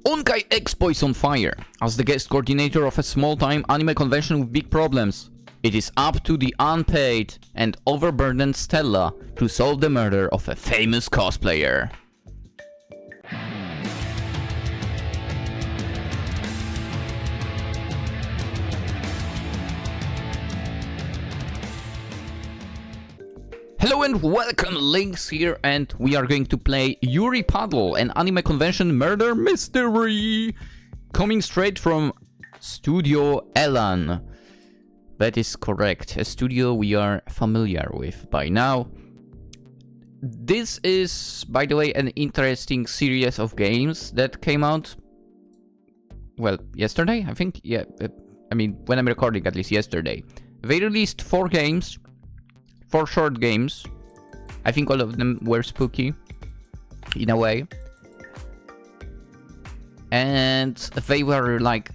Onkai Expo is on fire. As the guest coordinator of a small-time anime convention with big problems, it is up to the unpaid and overburdened Stella to solve the murder of a famous cosplayer. Hello and welcome, Lynx here, and we are going to play Yuri Paddle, an anime convention murder mystery, coming straight from Studio Elan. That is correct, a studio we are familiar with by now. This is, by the way, an interesting series of games that came out, well, yesterday, I think? Yeah, I mean, when I'm recording, at least yesterday. They released 4 games. 4 short games. I think all of them were spooky, in a way. And they were like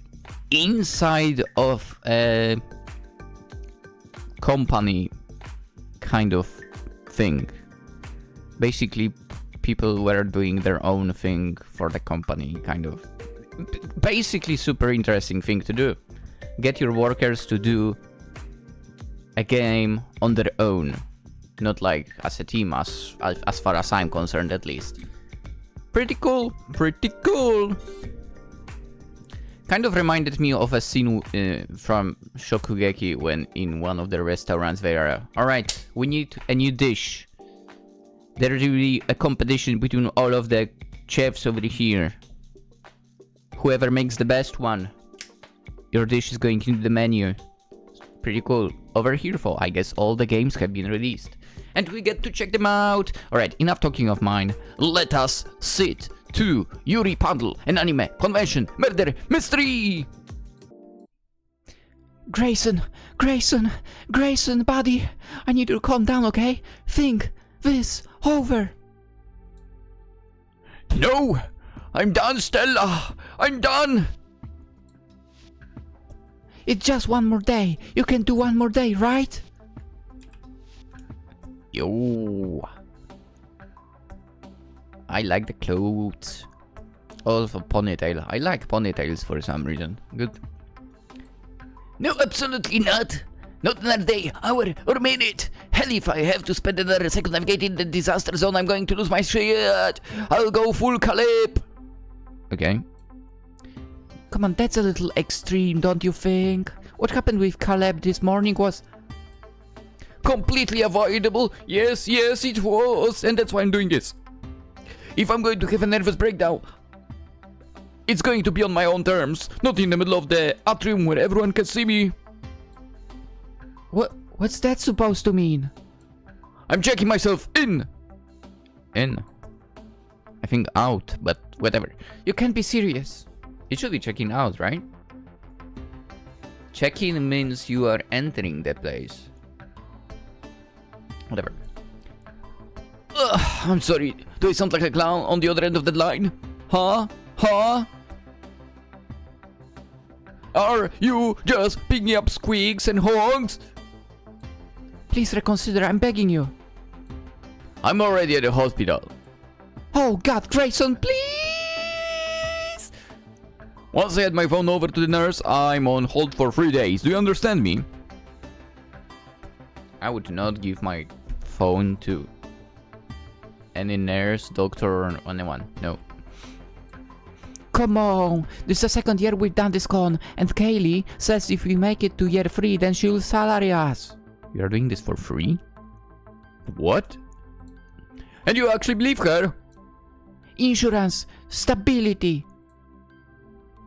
inside of a company kind of thing. Basically, people were doing their own thing for the company, kind of. Basically, super interesting thing to do. Get your workers to do a game on their own, not like as a team, as far as I'm concerned, at least. Pretty cool, pretty cool. Kind of reminded me of a scene from Shokugeki when in one of the restaurants they are, alright, we need a new dish. There's really a competition between all of the chefs over here. Whoever makes the best one, your dish is going into the menu. Pretty cool. Over here, for I guess all the games have been released, and we get to check them out. Alright, enough talking of mine. Let us sit to Yuri Paddle, an anime convention murder mystery. Grayson, buddy, I need you to calm down, okay? Think this over. No, I'm done, Stella. I'm done. It's just one more day. You can do one more day, right? Yo. I like the clothes. Also ponytail. I like ponytails for some reason. Good. No, absolutely not. Not another day, hour, or minute. Hell, if I have to spend another second navigating the disaster zone, I'm going to lose my shit. I'll go full Caleb. Okay. Come on, that's a little extreme, don't you think? What happened with Caleb this morning was completely avoidable. Yes, it was. And that's why I'm doing this. If I'm going to have a nervous breakdown, it's going to be on my own terms, not in the middle of the atrium where everyone can see me. What's that supposed to mean? I'm checking myself in. In? I think out, but whatever. You can't be serious. It should be checking out, right? Check-in means you are entering the place. Whatever. Ugh, I'm sorry. Do I sound like a clown on the other end of the line? Huh? Are you just picking up squeaks and honks? Please reconsider, I'm begging you. I'm already at the hospital. Oh God, Grayson, please! Once I had my phone over to the nurse, I'm on hold for 3 days. Do you understand me? I would not give my phone to any nurse, doctor, or anyone. No. Come on, this is the second year we've done this con, and Kaylee says if we make it to year 3, then she'll salary us. You are doing this for free? What? And you actually believe her? Insurance, stability.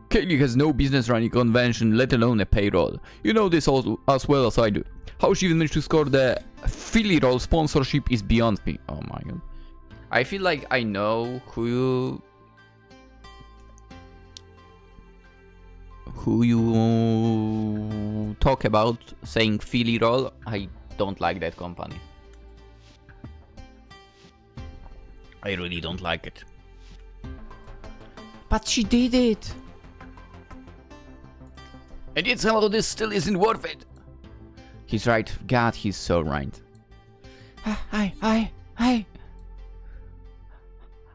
Kaylee has no business running a convention, let alone a payroll. You know this as well as I do. How she even managed to score the Philly roll sponsorship is beyond me. Oh my god. I feel like I know who you talk about saying Philly roll. I don't like that company. I really don't like it. But she did it. And yet somehow this still isn't worth it. He's right. God, he's so right.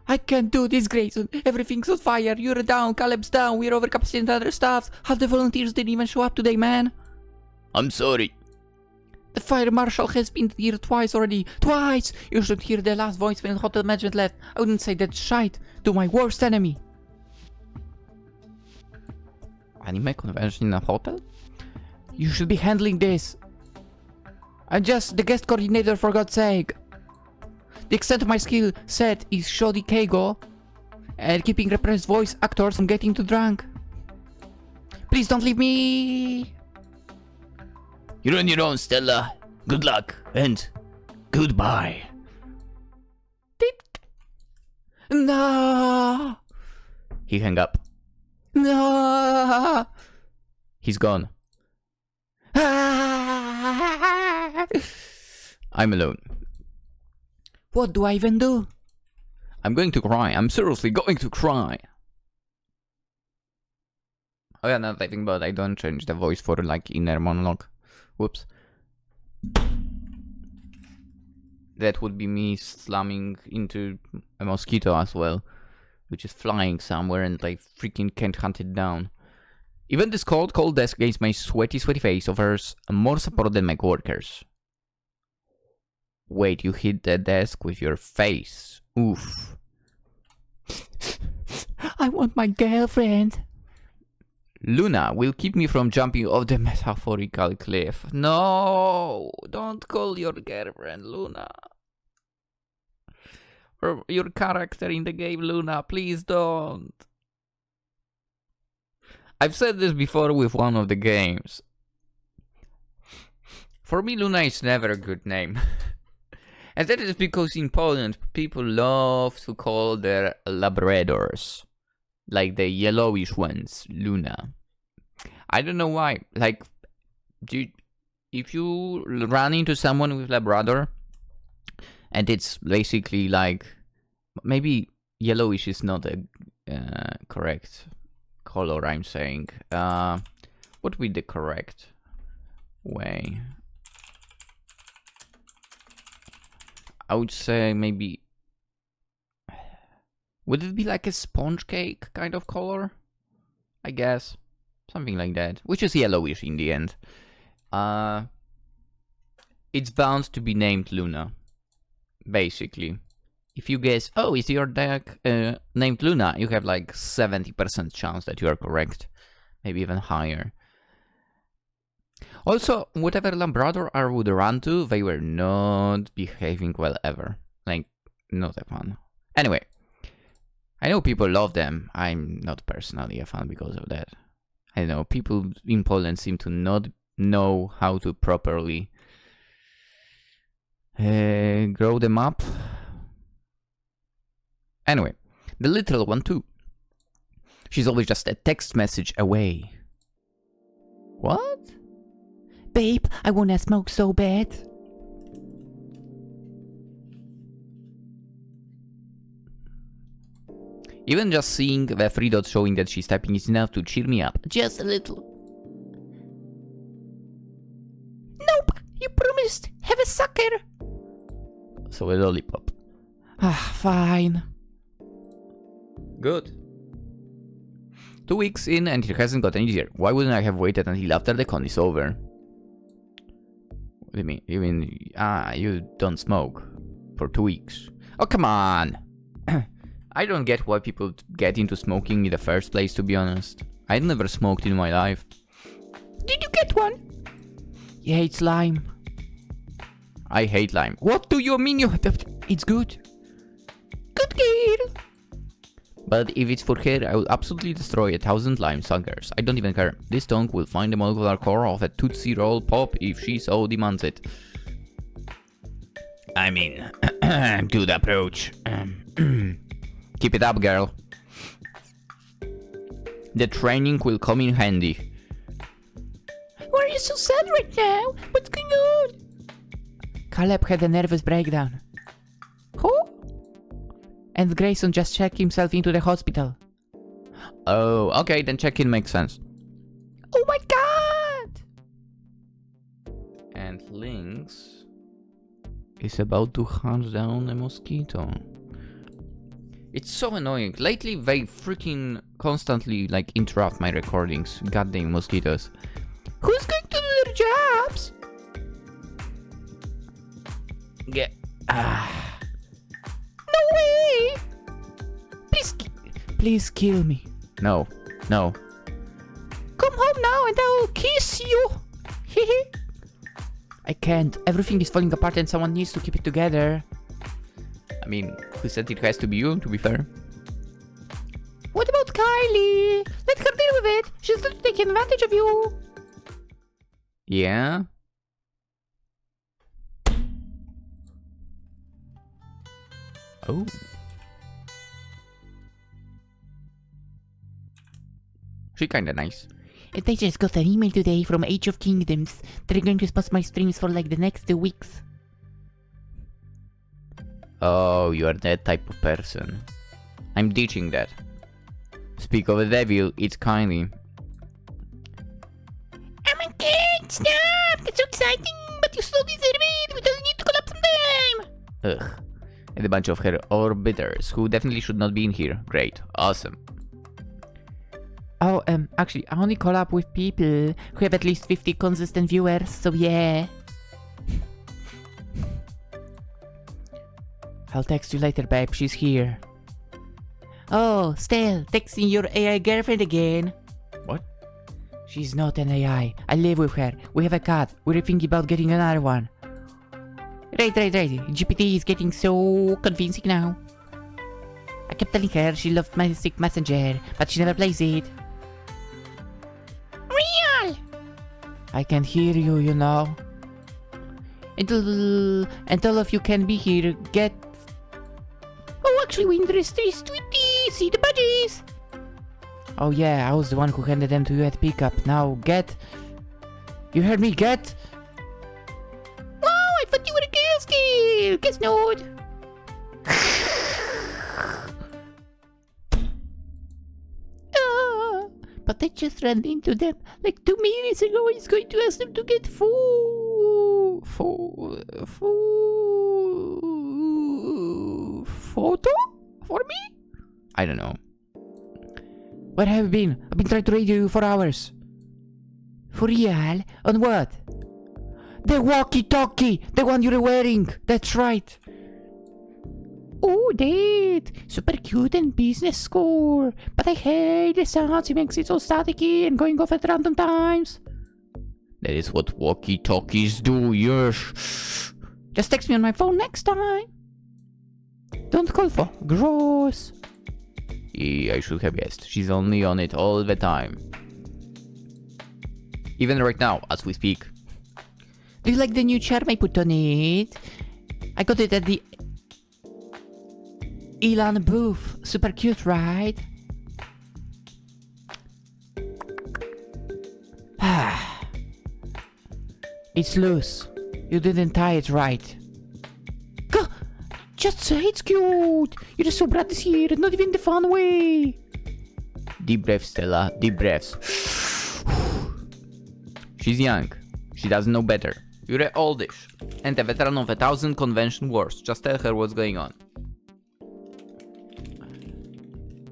I can't do this, Grayson. Everything's on fire. You're down, Caleb's down, we're overcapacity and other stuff. Half the volunteers didn't even show up today, man. I'm sorry. The fire marshal has been here twice already. Twice! You should hear the last voicemail hotel management left. I wouldn't say that shite to my worst enemy. Anime convention in a hotel? You should be handling this. I'm just the guest coordinator, for God's sake. The extent of my skill set is shoddy keigo and keeping repressed voice actors from getting too drunk. Please don't leave me. You're on your own, Stella. Good luck and goodbye. No. He hung up. No. He's gone. I'm alone. What do I even do? I'm going to cry. I'm seriously going to cry. Oh yeah, now that I think about it, I don't change the voice for like inner monologue. Whoops. That would be me slamming into a mosquito as well, which is flying somewhere and I freaking can't hunt it down. Even this cold desk against my sweaty face offers more support than my coworkers. Wait, you hit the desk with your face. Oof. I want my girlfriend. Luna will keep me from jumping off the metaphorical cliff. No, don't call your girlfriend Luna. Or your character in the game Luna, please don't. I've said this before with one of the games. For me, Luna is never a good name. And that is because in Poland, people love to call their Labradors, like the yellowish ones, Luna. I don't know why. Like, if you run into someone with Labrador, and it's basically like, maybe yellowish is not a correct color, I'm saying. What would be the correct way? I would say maybe... Would it be like a sponge cake kind of color? I guess. Something like that. Which is yellowish in the end. It's bound to be named Luna. Basically. If you guess, oh, is your deck named Luna? You have like 70% chance that you are correct. Maybe even higher. Also, whatever Labrador I would run to, they were not behaving well ever. Like, not a fan. Anyway, I know people love them. I'm not personally a fan because of that. I don't know, people in Poland seem to not know how to properly grow them up. Anyway, the little one too. She's always just a text message away. What? Babe, I wanna smoke so bad. Even just seeing the 3 dots showing that she's typing is enough to cheer me up. Just a little. Nope, you promised. Have a sucker. So a lollipop. Ah, fine. Good. 2 weeks in and it hasn't gotten easier. Why wouldn't I have waited until after the con is over? What do you mean? You mean, you don't smoke for 2 weeks? Oh, come on! I don't get why people get into smoking in the first place, to be honest. I never smoked in my life. Did you get one? Yeah, it's lime. I hate lime. What do you mean you... It's good. Good girl. But if it's for her, I will absolutely destroy 1,000 lime suckers. I don't even care. This tongue will find the molecular core of a Tootsie Roll Pop if she so demands it. I mean, good approach. Keep it up, girl. The training will come in handy. Why are you so sad right now? What's going on? Caleb had a nervous breakdown. Who? And Grayson just checked himself into the hospital. Oh, okay, then check-in makes sense. Oh my god! And Lynx is about to hunt down a mosquito. It's so annoying. Lately, they freaking constantly, like, interrupt my recordings. Goddamn mosquitoes. Who's going to do their jobs? Yeah. No way! Please kill me. No. No. Come home now and I'll kiss you. Hehe. I can't. Everything is falling apart and someone needs to keep it together. I mean, who said it has to be you, to be fair? What about Kylie? Let her deal with it. She's not taking advantage of you. Yeah? Oh. She kinda nice. They just got an email today from Age of Kingdoms. They're going to sponsor my streams for like the next 2 weeks. Oh, you are that type of person. I'm ditching that. Speak of the devil, it's Kylie. Oh my god, stop! That's so exciting! But you so deserve it! We don't need to collapse sometime! Ugh. And a bunch of her orbiters, who definitely should not be in here. Great. Awesome. Oh, actually, I only collab with people who have at least 50 consistent viewers, so yeah. I'll text you later, babe. She's here. Oh, Stella, texting your AI girlfriend again. What? She's not an AI. I live with her. We have a cat. We're thinking about getting another one. Right. GPT is getting so convincing now. I kept telling her she loved Mystic Messenger, but she never plays it. Real! I can hear you, you know. And all of you can be here, get... Oh, actually, we interest is 20! See the badges! Oh yeah, I was the one who handed them to you at pickup. Now, get... You heard me, get... Wow, I thought you were a girl still! Guess not! But I just ran into them like 2 minutes ago. I was going to ask them to get photo for me? I don't know. Where have you been? I've been trying to radio you for hours. For real? On what? The walkie-talkie! The one you're wearing! That's right! Oh, that! Super cute and business score! But I hate the sounds, it makes it so staticky and going off at random times. That is what walkie-talkies do, yes. Just text me on my phone next time. Don't call for gross. I should have guessed. She's only on it all the time. Even right now, as we speak. Do you like the new charm I put on it? I got it at the Elon booth. Super cute, right? It's loose. You didn't tie it right. Gah! Just say it's cute. You're so bright this year, not even the fun way. Deep breaths, Stella. Deep breaths. She's young. She doesn't know better. You're oldish. And a veteran of 1,000 convention wars. Just tell her what's going on.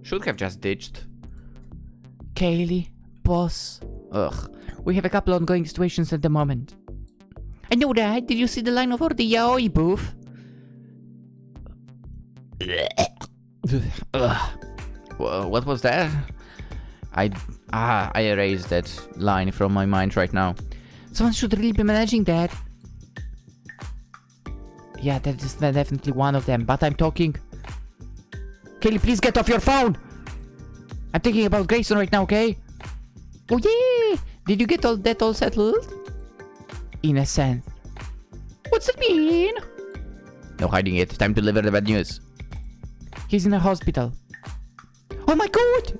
Should have just ditched. Kaylee, boss. Ugh. We have a couple ongoing situations at the moment. I know that. Did you see the line over the yaoi booth? What was that? I erased that line from my mind right now. Someone should really be managing that. Yeah, that is definitely one of them, but I'm talking... Kaylee, please get off your phone! I'm thinking about Grayson right now, okay? Oh yeah! Did you get all that all settled? In a sense. What's it mean? No hiding it. Time to deliver the bad news. He's in a hospital. Oh my god!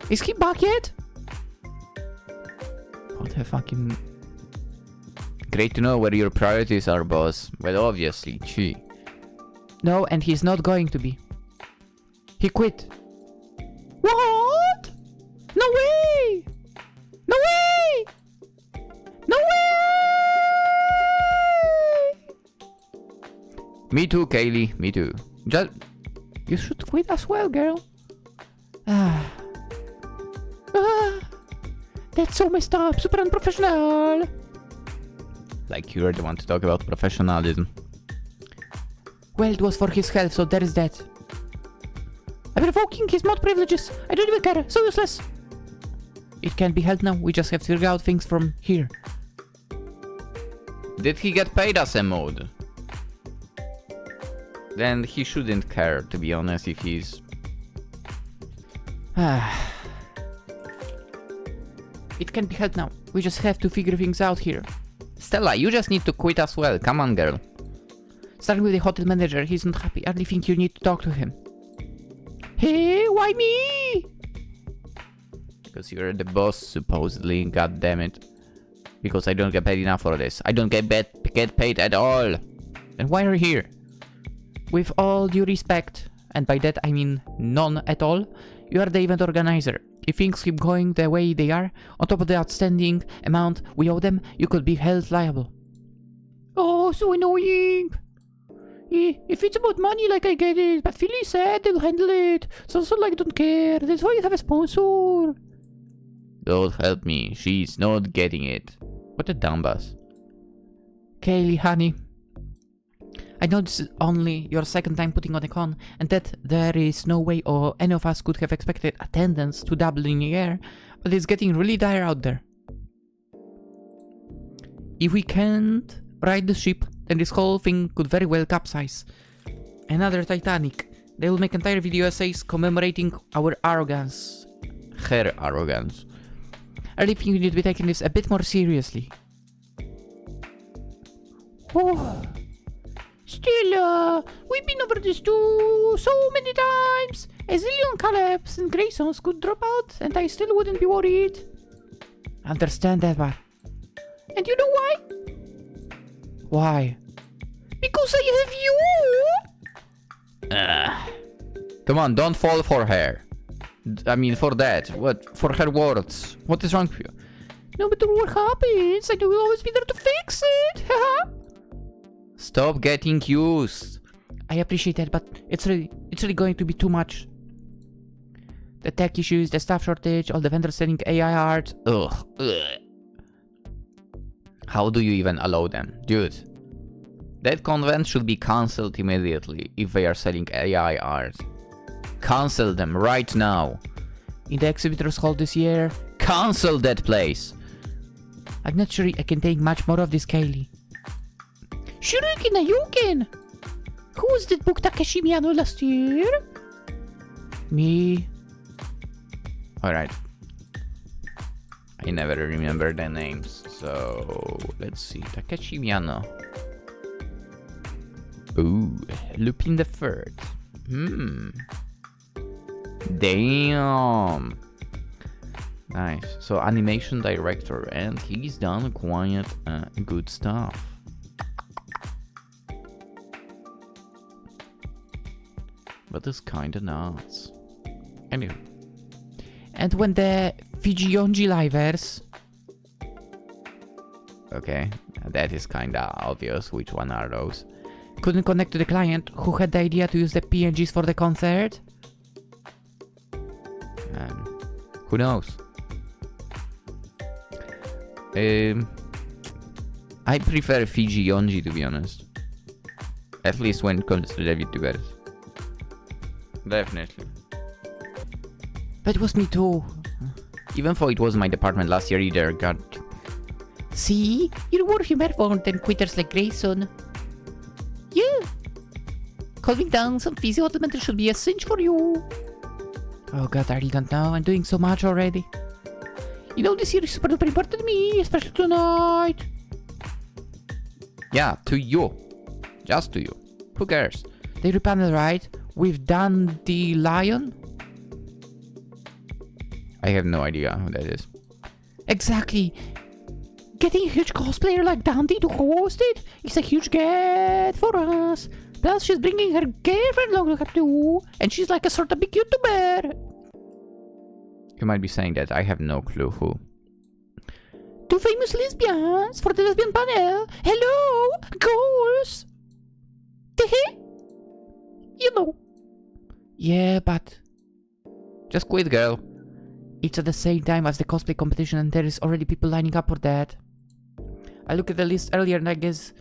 Is he back yet? What a fucking... Great to know where your priorities are, boss. Well, obviously, gee. No, and he's not going to be. He quit. What? No way! No way! No way! Me too, Kaylee. Me too. You should quit as well, girl. That's so messed up. Super unprofessional. Like you're the one to talk about professionalism. Well, it was for his health, so there is that. I'm revoking his mod privileges. I don't even care. So useless. It can't be helped now. We just have to figure out things from here. Did he get paid as a mod? Then he shouldn't care, to be honest, if he's... It can't be helped now. We just have to figure things out here. Stella, you just need to quit as well. Come on, girl. Starting with the hotel manager, he's not happy. I really think you need to talk to him. Hey, why me? Because you're the boss, supposedly. God damn it. Because I don't get paid enough for this. I don't get paid at all. And why are you here? With all due respect, and by that I mean none at all, you are the event organizer. If things keep going the way they are, on top of the outstanding amount we owe them, you could be held liable. Oh, so annoying. If it's about money, like, I get it, but Philly said they'll handle it. It's also like, don't care. That's why you have a sponsor. Don't help me. She's not getting it. What a dumbass. Kaylee, honey. I know this is only your second time putting on a con, and that there is no way or any of us could have expected attendance to double in a year, but it's getting really dire out there. If we can't right the ship, then this whole thing could very well capsize. Another Titanic. They will make entire video essays commemorating our arrogance. Her arrogance. I really think you need to be taking this a bit more seriously. Oh. Stella, we've been over this too so many times. A zillion collapse and Graysons could drop out and I still wouldn't be worried. Understand that, but... And you know why? Why? Because I have you! Come on, don't fall for her. I mean, for that. What? For her words. What is wrong with you? No matter what happens, I will always be there to fix it. Stop getting used. I appreciate that, but it's really going to be too much. The tech issues, the staff shortage, all the vendors selling AI art. Ugh. How do you even allow them? Dude. That convent should be cancelled immediately if they are selling AI art. Cancel them right now. In the exhibitors hall this year. Cancel that place. I'm not sure I can take much more of this, Kaylee. Shuriken, you can! Who was that book Takeshi Miyano last year? Me. Alright. I never remember the names, so let's see. Takeshi Miyano. Ooh, Lupin the Third. Damn. Nice. So animation director, and he's done quite good stuff. But it's kinda nuts. Anyway. And when the Fijionji livers... Okay, that is kinda obvious. Which one are those? Couldn't connect to the client who had the idea to use the PNGs for the concert? Who knows? I prefer Fiji Yonji, to be honest. At least when it comes to the VTubers. Definitely. That was me too. Even though it was my department last year either, god. See? You're more humorful than quitters like Grayson. Yeah. Calming down some physio elementary should be a cinch for you. Oh god, I really don't know. I'm doing so much already. You know, this year is super duper important to me, especially tonight. Yeah, to you. Just to you. Who cares? The Yuri Paddle, right? We've done the lion? I have no idea who that is. Exactly. Getting a huge cosplayer like Dandy to host it is a huge get for us. Plus, she's bringing her girlfriend along too, and she's like a sort of big YouTuber. You might be saying that. I have no clue who. Two famous lesbians for the lesbian panel. Hello, girls. You know. Yeah, but Just quit, girl. it's at the same time as the cosplay competition and there is already people lining up for that. I looked at the list earlier and I guess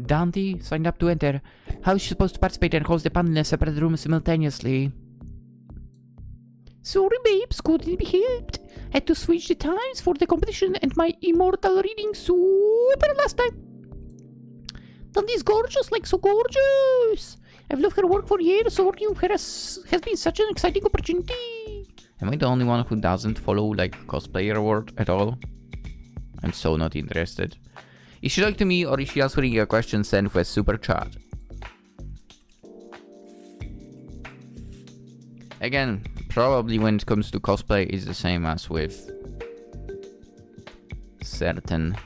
Dante signed up to enter. How is she supposed to participate and host the panel in a separate room simultaneously? Sorry babes, couldn't be helped. Had to switch the times for the competition and my immortal reading super last time. Dante's gorgeous, like so gorgeous. I've loved her work for years, so working with her has been such an exciting opportunity. Am I the only one who doesn't follow like cosplayer award at all? I'm so not interested. Is she talking to me or is she answering a question sent with super chat? Again, probably when it comes to cosplay it's the same as with certain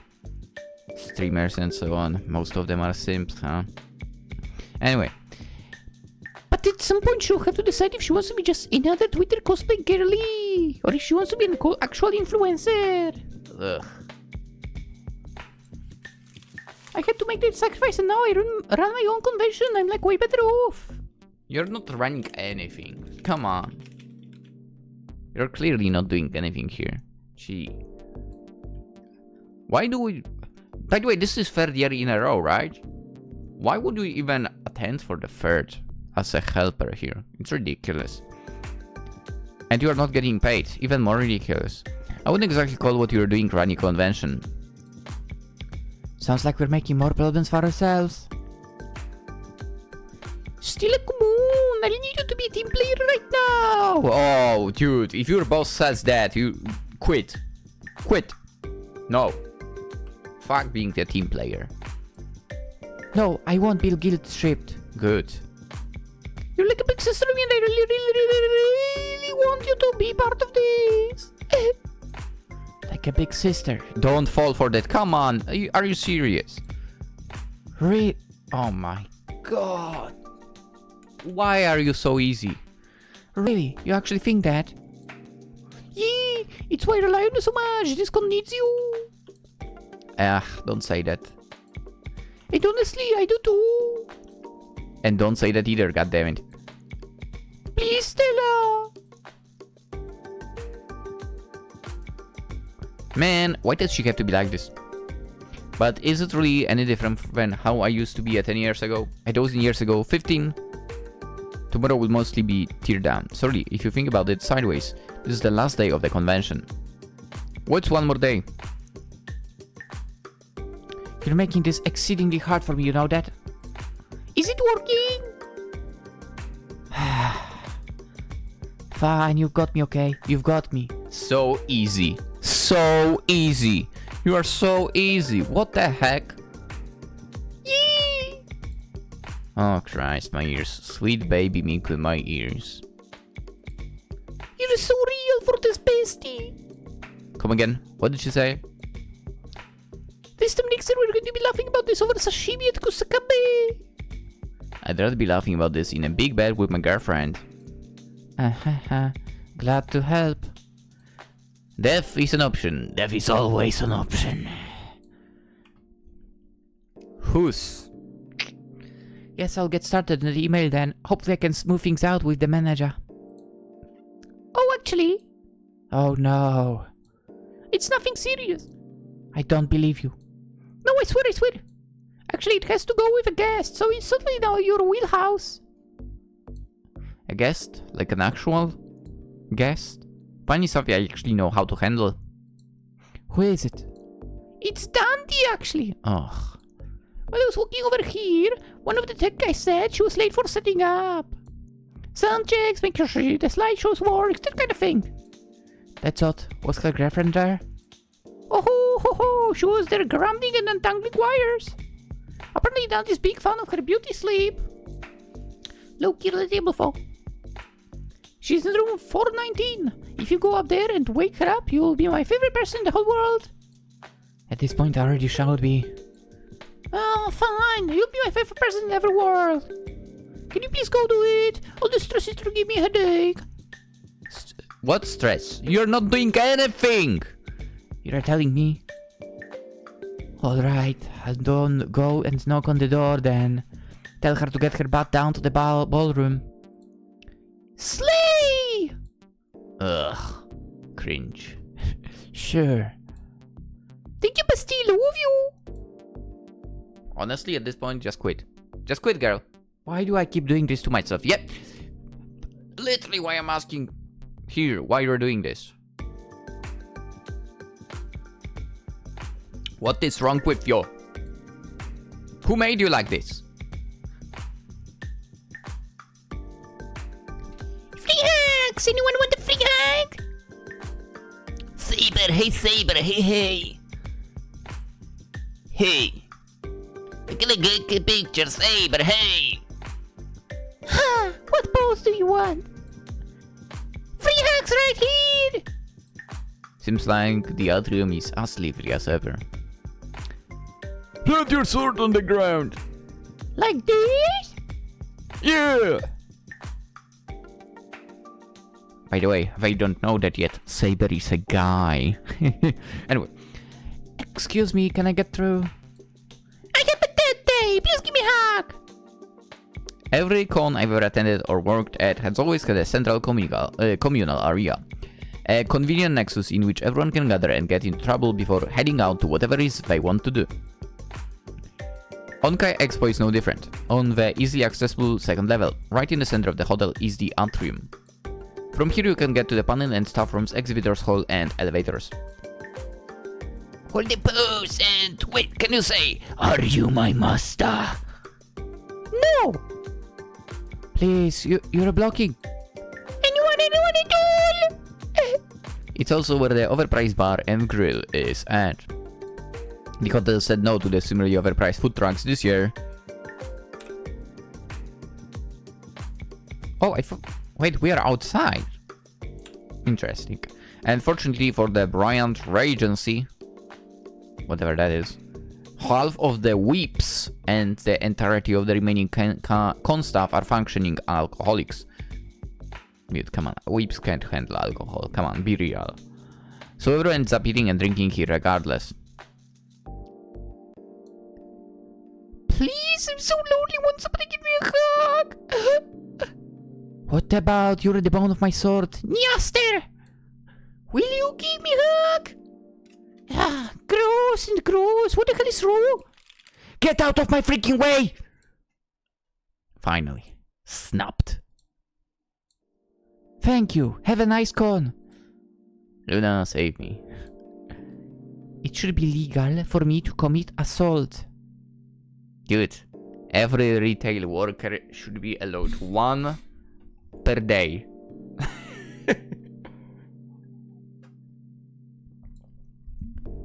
streamers and so on. Most of them are simps, huh? Anyway. But at some point she'll have to decide if she wants to be just another Twitter cosplay girly or if she wants to be an actual influencer. Ugh. I had to make that sacrifice and now I run my own convention. I'm like way better off. You're not running anything. Come on. You're clearly not doing anything here. Gee. Why do we... By the way, this is third year in a row, right? Why would you even attend for the third as a helper here? It's ridiculous. And you are not getting paid. Even more ridiculous. I wouldn't exactly call what you're doing running convention. Sounds like we're making more problems for ourselves. Stella, come on! I need you to be a team player right now! Oh, dude, if your boss says that, you quit. Quit. No. Fuck being the team player. No, I won't be guilt-tripped. Good. You're like a big sister to me and I really want you to be part of this. Like a big sister. Don't fall for that. Come on. Are you serious? Oh my god. Why are you so easy? Really? You actually think that? Yeah, it's why I rely on you so much. This con needs you. Don't say that. And honestly, I do too. And don't say that either, goddammit. Please, Stella. Man, why does she have to be like this? But is it really any different than how I used to be 10 years ago? A dozen years ago, 15? Tomorrow will mostly be tear down. Sorry, if you think about it sideways, this is the last day of the convention. What's one more day? You're making this exceedingly hard for me, you know that? Is it working? Fine, you've got me, okay? You've got me. So easy. So easy. You are so easy. What the heck? Yee! Oh Christ, my ears. Sweet baby Mink with my ears. You're so real for this bestie. Come again? What did she say? This time next year we're going to be laughing about this over sashimi at Kusakabe. I'd rather be laughing about this in a big bed with my girlfriend. Glad to help. Death is an option. Death is always an option. Who's? Yes, I'll get started on the email then. Hopefully I can smooth things out with the manager. Oh, actually. Oh no. It's nothing serious. I don't believe you. No, I swear, I swear. Actually, it has to go with a guest, so it's certainly now your wheelhouse. A guest? Like an actual guest? Finally something I actually know how to handle. Who is it? It's Dante, actually. Ugh. While I was walking over here, one of the tech guys said she was late for setting up. Sound checks, make sure the slideshows work, that kind of thing. That's odd. Was her girlfriend there? Oh ho ho ho, she was there grumbling and untangling wires. Apparently Dante's big fan of her beauty sleep. Look here at the table, folk. She's in room 419. If you go up there and wake her up, you'll be my favorite person in the whole world. At this point, I already shall be. Oh, fine. You'll be my favorite person in every world. Can you please go do it? All the stress is to give me a headache. What stress? You're not doing anything! You're telling me? Alright, I'll don't go and knock on the door then. Tell her to get her butt down to the ballroom. Slay! Ugh. Cringe. Sure. Thank you, Bastille, love you! Honestly, at this point, just quit. Just quit, girl. Why do I keep doing this to myself? Yep. Literally why I'm asking here why you're doing this. What is wrong with you? Who made you like this? Free hugs! Anyone want a free hug? Saber, hey, hey. Hey. I'm gonna get a picture, Saber, hey. Huh, what pose do you want? Free hugs right here! Seems like the atrium is as lively as ever. Plant your sword on the ground. Like this? Yeah. By the way, if I don't know that yet, Saber is a guy. Anyway. Excuse me, can I get through? I have a dead day! Please give me a hug! Every con I've ever attended or worked at has always had a central communal area. A convenient nexus in which everyone can gather and get into trouble before heading out to whatever it is they want to do. Onkai Expo is no different. On the easily accessible second level, right in the center of the hotel is the atrium. From here you can get to the panel and staff rooms, exhibitors hall and elevators. Hold the pose and wait, can you say, "Are you my master?" No! Please, you're blocking. Anyone at all? It's also where the overpriced bar and grill is at. The hotel said no to the similarly overpriced food trucks this year. Oh, wait, we are outside. Interesting. And fortunately for the Bryant Regency, whatever that is, half of the whips and the entirety of the remaining con staff are functioning alcoholics. Dude, come on, whips can't handle alcohol. Come on, be real. So everyone ends up eating and drinking here regardless. Please, I'm so lonely. Want somebody give me a hug? What about you're the bone of my sword? Nyaster! Will you give me a hug? Ah, gross and gross. What the hell is wrong? Get out of my freaking way! Finally. Snapped. Thank you. Have a nice con. Luna, save me. It should be legal for me to commit assault. Dude, every retail worker should be allowed one per day.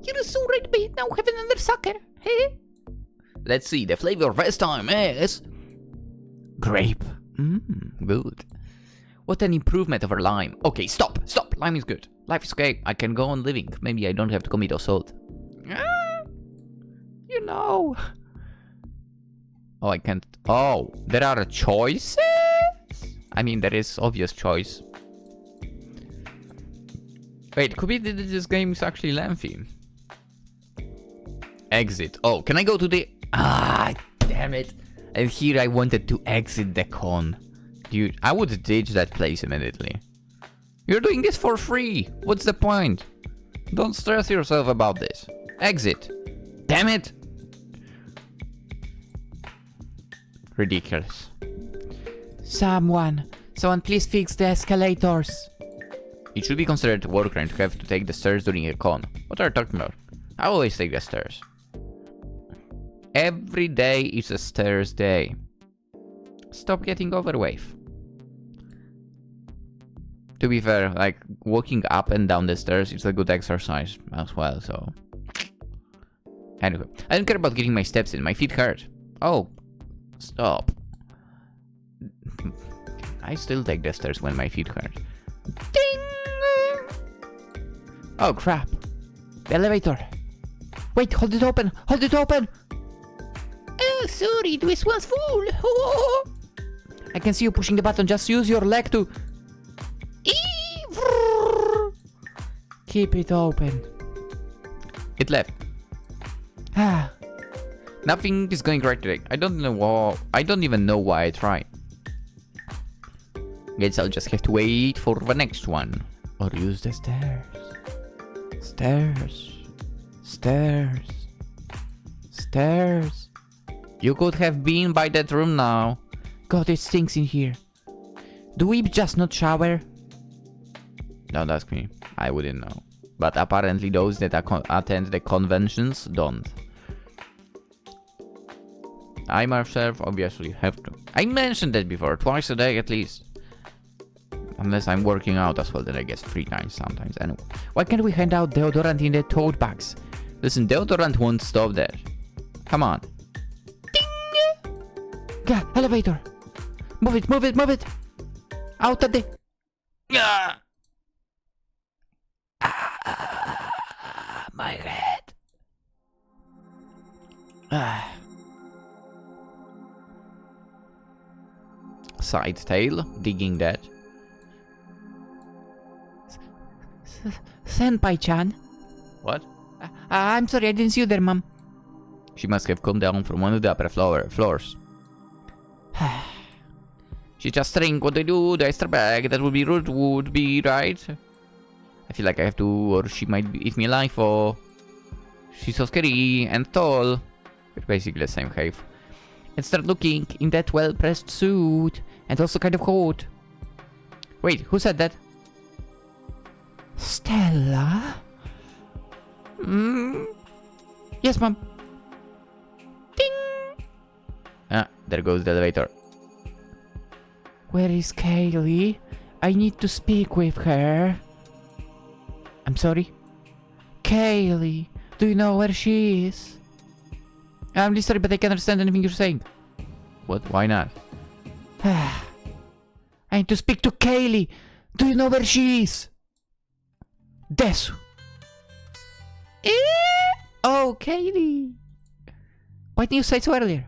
You're so right, but now have another sucker, hey? Let's see, the flavor this time is... grape. Good. What an improvement over lime. Okay, stop. Lime is good. Life is okay. I can go on living. Maybe I don't have to commit assault. You know... Oh, I can't... Oh, there are choices? I mean, there is obvious choice. Wait, could be that this game is actually lengthy. Exit. Oh, can I go to the... Ah, damn it. And here I wanted to exit the con. Dude, I would ditch that place immediately. You're doing this for free. What's the point? Don't stress yourself about this. Exit. Damn it. Ridiculous. Someone please fix the escalators. It should be considered a war crime to have to take the stairs during a con. What are you talking about? I always take the stairs. Every day is a stairs day. Stop getting overweight. To be fair, like, walking up and down the stairs is a good exercise as well, so... Anyway, I don't care about getting my steps in, my feet hurt. Oh, stop. I still take the stairs when my feet hurt. Ding! Oh crap. The elevator. Wait, hold it open! Hold it open! Oh, sorry, this was full. I can see you pushing the button. Just use your leg to... Keep it open. It left. Ah. Nothing is going right today. I don't even know why I tried. Guess I'll just have to wait for the next one. Or use the stairs. Stairs. Stairs. Stairs. You could have been by that room now. God, it stinks in here. Do we just not shower? Don't ask me. I wouldn't know. But apparently those that attend the conventions don't. I myself obviously have to. I mentioned that before, twice a day at least. Unless I'm working out as well, then I guess 3 times sometimes. Anyway. Why can't we hand out deodorant in the tote bags? Listen, deodorant won't stop there. Come on. Ding! Yeah, elevator. Move it, move it, move it. Out of the... my head. Side tail, digging that. Senpai-chan. What? I'm sorry, I didn't see you there, Mom. She must have come down from one of the upper floors. She just think what they do, the extra bag, that would be rude, would be, right? I feel like I have to, or she might eat me alive, or... She's so scary and tall. We're basically the same height. And start looking in that well-pressed suit. And also kind of hot. Wait, who said that? Stella? Yes, Mom. Ding! Ah, there goes the elevator. Where is Kaylee? I need to speak with her. I'm sorry? Kaylee, do you know where she is? I'm really sorry, but I can't understand anything you're saying. What? Why not? I need to speak to Kaylee. Do you know where she is? Desu. Oh, Kaylee. Why didn't you say so earlier?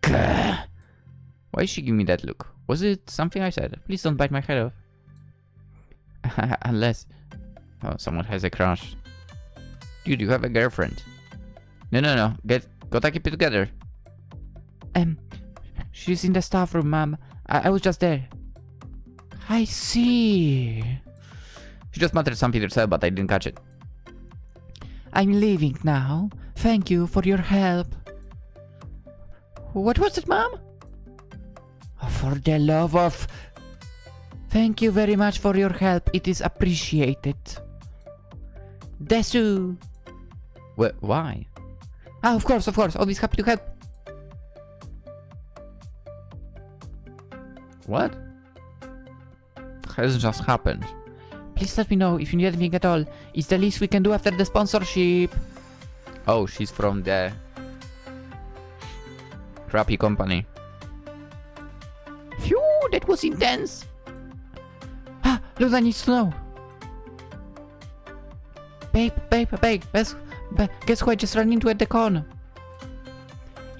Gah. Why did she give me that look? Was it something I said? Please don't bite my head off. Unless... Oh, someone has a crush. Dude, you have a girlfriend. No. Gotta keep it together. She's in the staff room, Mom. I was just there. I see. She just muttered something to herself, but I didn't catch it. I'm leaving now. Thank you for your help. What was it, Mom? Oh, for the love of... Thank you very much for your help. It is appreciated. Desu. Why? Ah, of course. Always happy to help. What? Has just happened. Please let me know if you need anything at all. It's the least we can do after the sponsorship. Oh, she's from the... crappy company. Phew, that was intense. Ah, Luna needs to know. Babe, guess who I just ran into at the corner?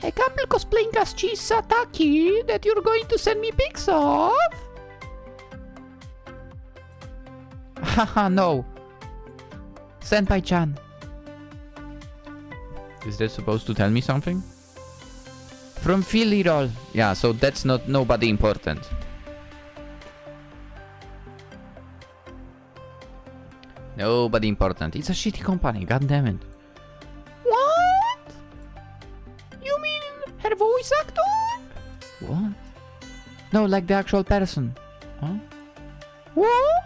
A couple cosplaying as Chisataki that you're going to send me pics of? Haha, no. Senpai-chan. Is that supposed to tell me something? From Philly Roll. Yeah, so that's not nobody important. Nobody important. It's a shitty company, god damn it. What? You mean her voice actor? What? No, like the actual person. Huh? What?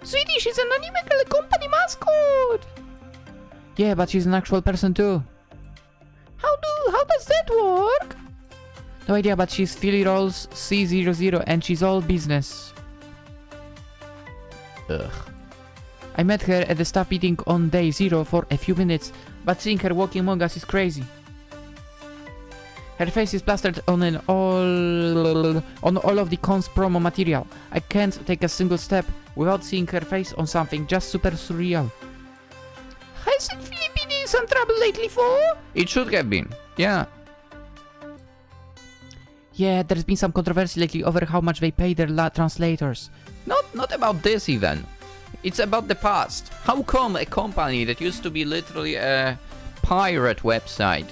Sweetie, she's an anime company mascot. Yeah, but she's an actual person too. How does that work? No idea, but she's Philly Rolls C00 and she's all business. Ugh. I met her at the staff meeting on day 0 for a few minutes, but seeing her walking among us is crazy. Her face is plastered on all of the cons promo material. I can't take a single step without seeing her face on something just super surreal. Hasn't Philly been in some trouble lately for? It should have been. Yeah. Yeah, there's been some controversy lately over how much they pay their translators. Not about this even. It's about the past. How come a company that used to be literally a pirate website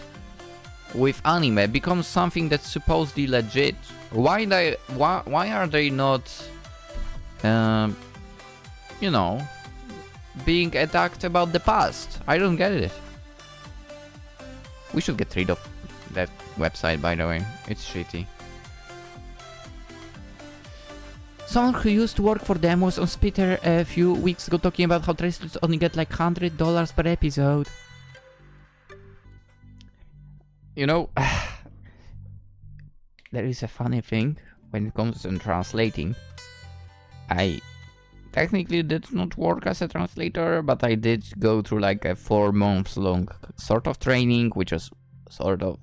with anime becomes something that's supposedly legit, why are they not, you know, being attacked about the past? I don't get it. We should get rid of that website, by the way. It's shitty. Someone who used to work for them was on Spitter a few weeks ago talking about how translators only get like $100 per episode. You know, there is a funny thing when it comes to translating. I technically did not work as a translator, but I did go through like a 4 months long sort of training, which was sort of...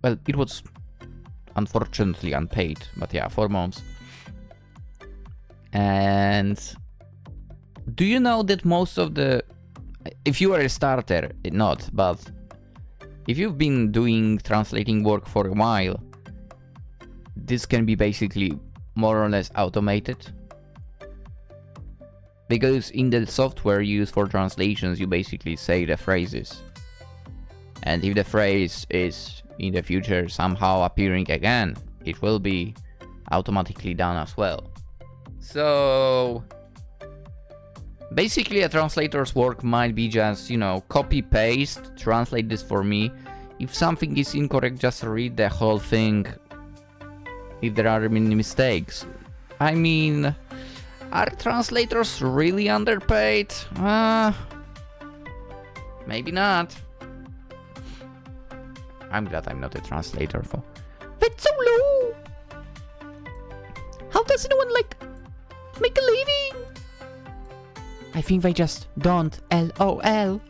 Well, it was unfortunately unpaid, but yeah, 4 months. And do you know that most of the... If you are a starter, not, but if you've been doing translating work for a while, this can be basically more or less automated. Because in the software used for translations, you basically say the phrases. And if the phrase is in the future somehow appearing again, it will be automatically done as well. So basically a translator's work might be just, you know, copy paste, translate this for me. If something is incorrect, just read the whole thing if there are many mistakes. I mean, are translators really underpaid? Maybe not. I'm glad I'm not a translator though. That's so low! How does anyone like make a living? I think they just don't. LOL.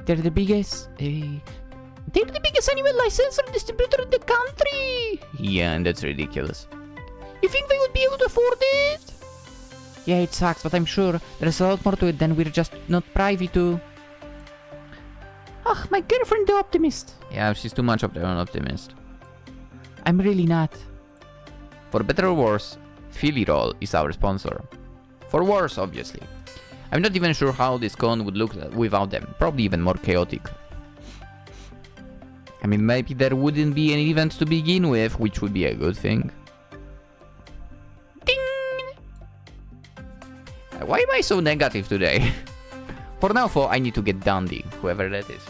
They're the biggest anime licensor and distributor in the country. Yeah, and that's ridiculous. You think they would be able to afford it? Yeah, it sucks, but I'm sure there's a lot more to it than we're just not privy to. Ugh, my girlfriend the optimist. Yeah, she's too much of an optimist. I'm really not. For better or worse, Philly Roll is our sponsor. For worse, obviously. I'm not even sure how this con would look without them. Probably even more chaotic. I mean, maybe there wouldn't be any events to begin with, which would be a good thing. Ding! Why am I so negative today? For now, I need to get Dundee, whoever that is.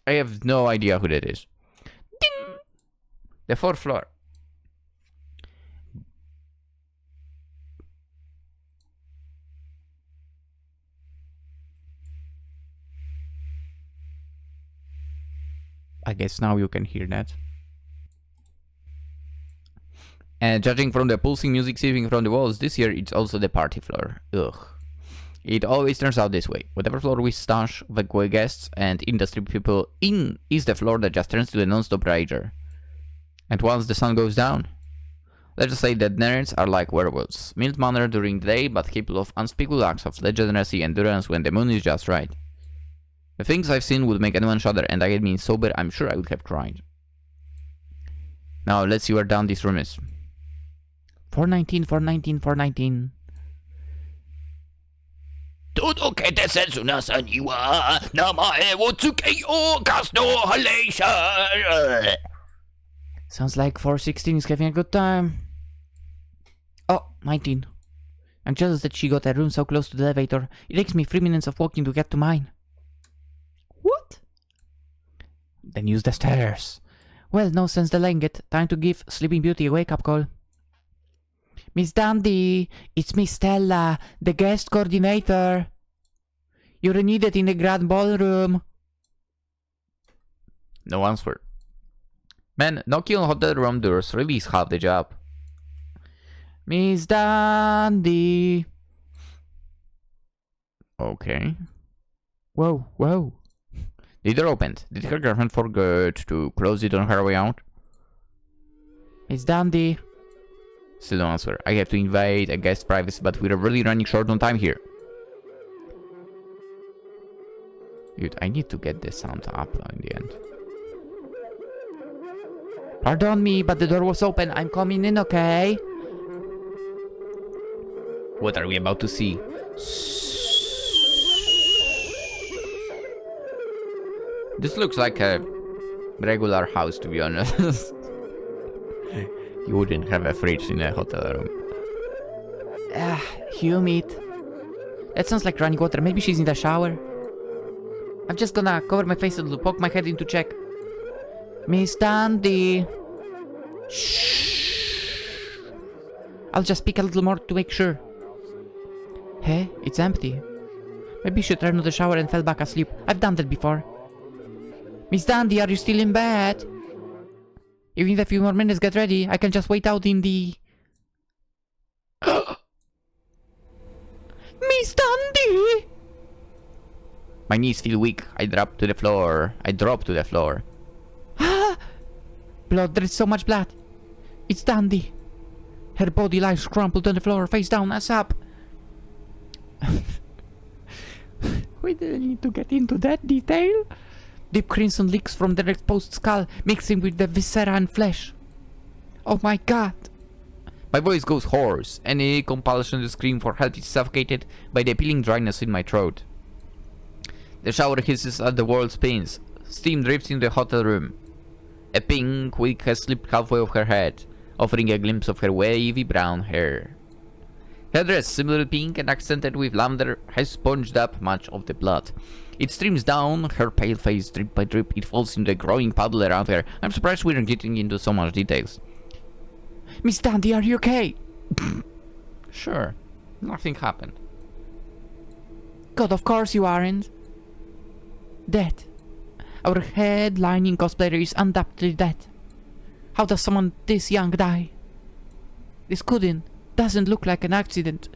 I have no idea who that is. Ding! The 4th floor. I guess now you can hear that. And judging from the pulsing music seeping from the walls, this year it's also the party floor. Ugh. It always turns out this way. Whatever floor we stash the guests and industry people in is the floor that just turns to the non-stop rager. And once the sun goes down, let's just say that nerds are like werewolves. Mild-mannered during the day, but capable of unspeakable acts of legitimacy and endurance when the moon is just right. The things I've seen would make anyone shudder, and I had been sober, I'm sure I would have cried. Now, let's see where down this room is. 419, 419, 419. 届けて切なさには名前を付けようかスノーハレーション Sounds like 416 is having a good time. Oh, 19. I'm jealous that she got a room so close to the elevator. It takes me 3 minutes of walking to get to mine. What? Then use the stairs. Well, no sense delaying it. Time to give Sleeping Beauty a wake-up call. Miss Dandy, it's Miss Stella, the guest coordinator. You're needed in the grand ballroom. No answer. Man, knocking on hotel room doors really is half the job. Miss Dandy. Okay. Whoa, whoa. The door opened. Did her girlfriend forget to close it on her way out? Miss Dandy. Still no answer. I have to invade a guest's privacy, but we're really running short on time here. Dude, I need to get the sound up in the end. Pardon me, but the door was open. I'm coming in, okay? What are we about to see? This looks like a regular house, to be honest. You wouldn't have a fridge in a hotel room. Humid. That sounds like running water. Maybe she's in the shower. I'm just gonna cover my face and poke my head in to check. Miss Dandy. Shh. I'll just speak a little more to make sure. Hey, it's empty. Maybe she turned to the shower and fell back asleep. I've done that before. Miss Dandy, are you still in bed? Even if a few more minutes, get ready. I can just wait out in the... Miss Dandy! My knees feel weak. I drop to the floor. Blood, there is so much blood. It's Dandy. Her body lies crumpled on the floor, face down, ass up. We didn't need to get into that detail. Deep crimson leaks from the exposed skull, mixing with the viscera and flesh. Oh my god. My voice goes hoarse. Any compulsion to scream for help is suffocated by the appealing dryness in my throat. The shower hisses as the world spins. Steam drifts in the hotel room. A pink wig has slipped halfway off her head, offering a glimpse of her wavy brown hair. Her dress, similarly pink and accented with lavender, has sponged up much of the blood. It streams down her pale face, drip by drip. It falls into a growing puddle around her. I'm surprised we're getting into so much details. Miss Dandy, are you okay? Sure. Nothing happened. God, of course you aren't. Dead. Our headlining cosplayer is undoubtedly dead. How does someone this young die? This doesn't look like an accident.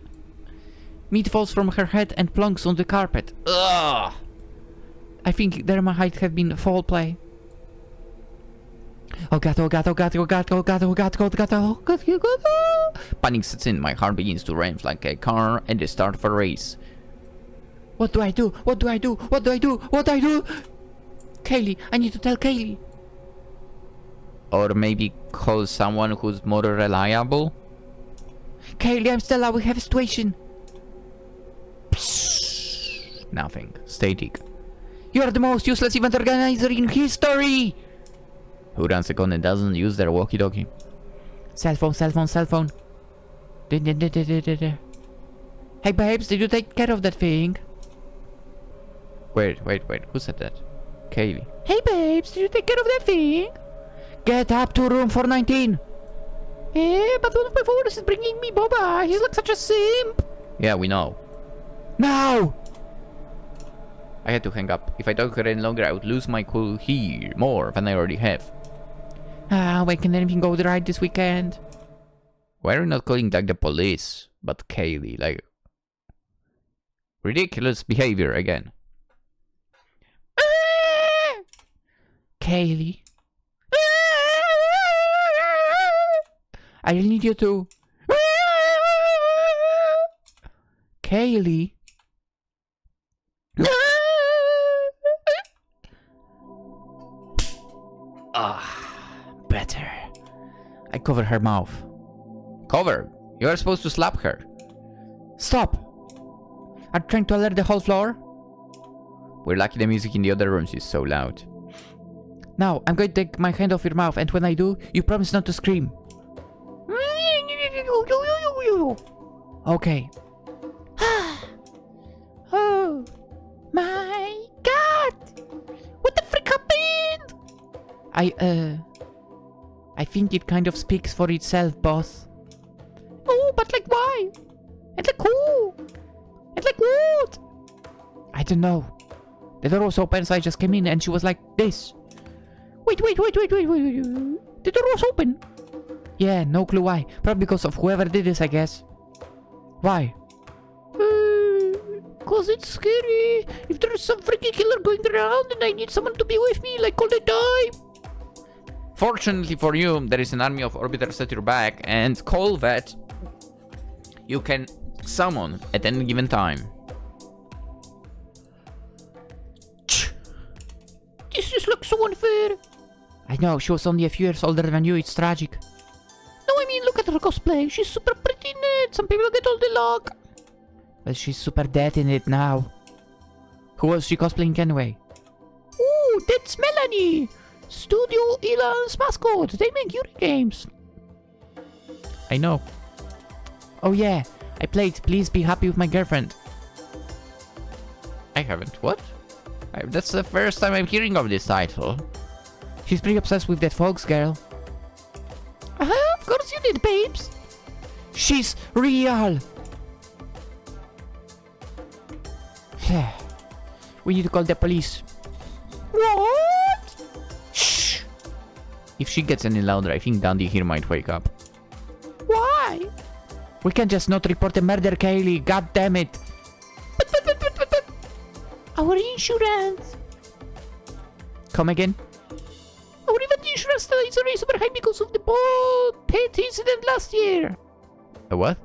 Meat falls from her head and plunks on the carpet. Ugh! I think there might have been foul play. Oh god, oh god, oh god, oh god, oh god, oh god, oh god, oh god, oh god. Panic sets in. My heart begins to race like a car at the start of a race. What do I do? What do I do? What do I do? What do I do? Kaylee, I need to tell Kaylee. Or maybe call someone who's more reliable? Kaylee, I'm Stella. We have a situation. Nothing. Static. You are the most useless event organizer in history. Who runs a con and doesn't use their walkie-talkie? Cell phone, cell phone, cell phone. Hey babes, did you take care of that thing? Wait. Who said that? Kaylee. Hey babes, did you take care of that thing? Get up to room 419. Eh, but one of my followers is bringing me boba. He's like such a simp. Yeah, we know. Now! I had to hang up. If I talk any longer, I would lose my cool here more than I already have. When can anything go right this weekend? Why are we not calling like the police, but Kaylee? Like, ridiculous behavior again. Kaylee. I really need you to. Kaylee. Better. I cover her mouth. Cover? You are supposed to slap her. Stop! I'm trying to alert the whole floor. We're lucky the music in the other rooms is so loud. Now, I'm going to take my hand off your mouth, and when I do, you promise not to scream. Okay. Oh my god! What the frick happened? I think it kind of speaks for itself, boss. Oh, but like why? And like who? And like what? I don't know. The door was open, so I just came in and she was like this. Wait. The door was open. Yeah, no clue why. Probably because of whoever did this, I guess. Why? Cause it's scary. If there's some freaky killer going around and I need someone to be with me like all the time. Fortunately for you, there is an army of orbiters at your back and call that you can summon at any given time. This just looks so unfair. I know, she was only a few years older than you, it's tragic. No, I mean, look at her cosplay. She's super pretty, Ned. it. Some people get all the luck. Well, she's super dead in it now. Who was she cosplaying anyway? Ooh, that's Melanie! Studio Elon's mascot. They make Yuri games. I know. Oh yeah, I played Please Be Happy with My Girlfriend. I haven't. What? That's the first time I'm hearing of this title. She's pretty obsessed with that Fox girl. Of course you did, babes. She's real. We need to call the police. What? Shh! If she gets any louder, I think Dandy here might wake up. Why? We can just not report the murder, Kaylee. God damn it. But. Our insurance. Come again? Our event insurance is already super high because of the ball pit incident last year. A what?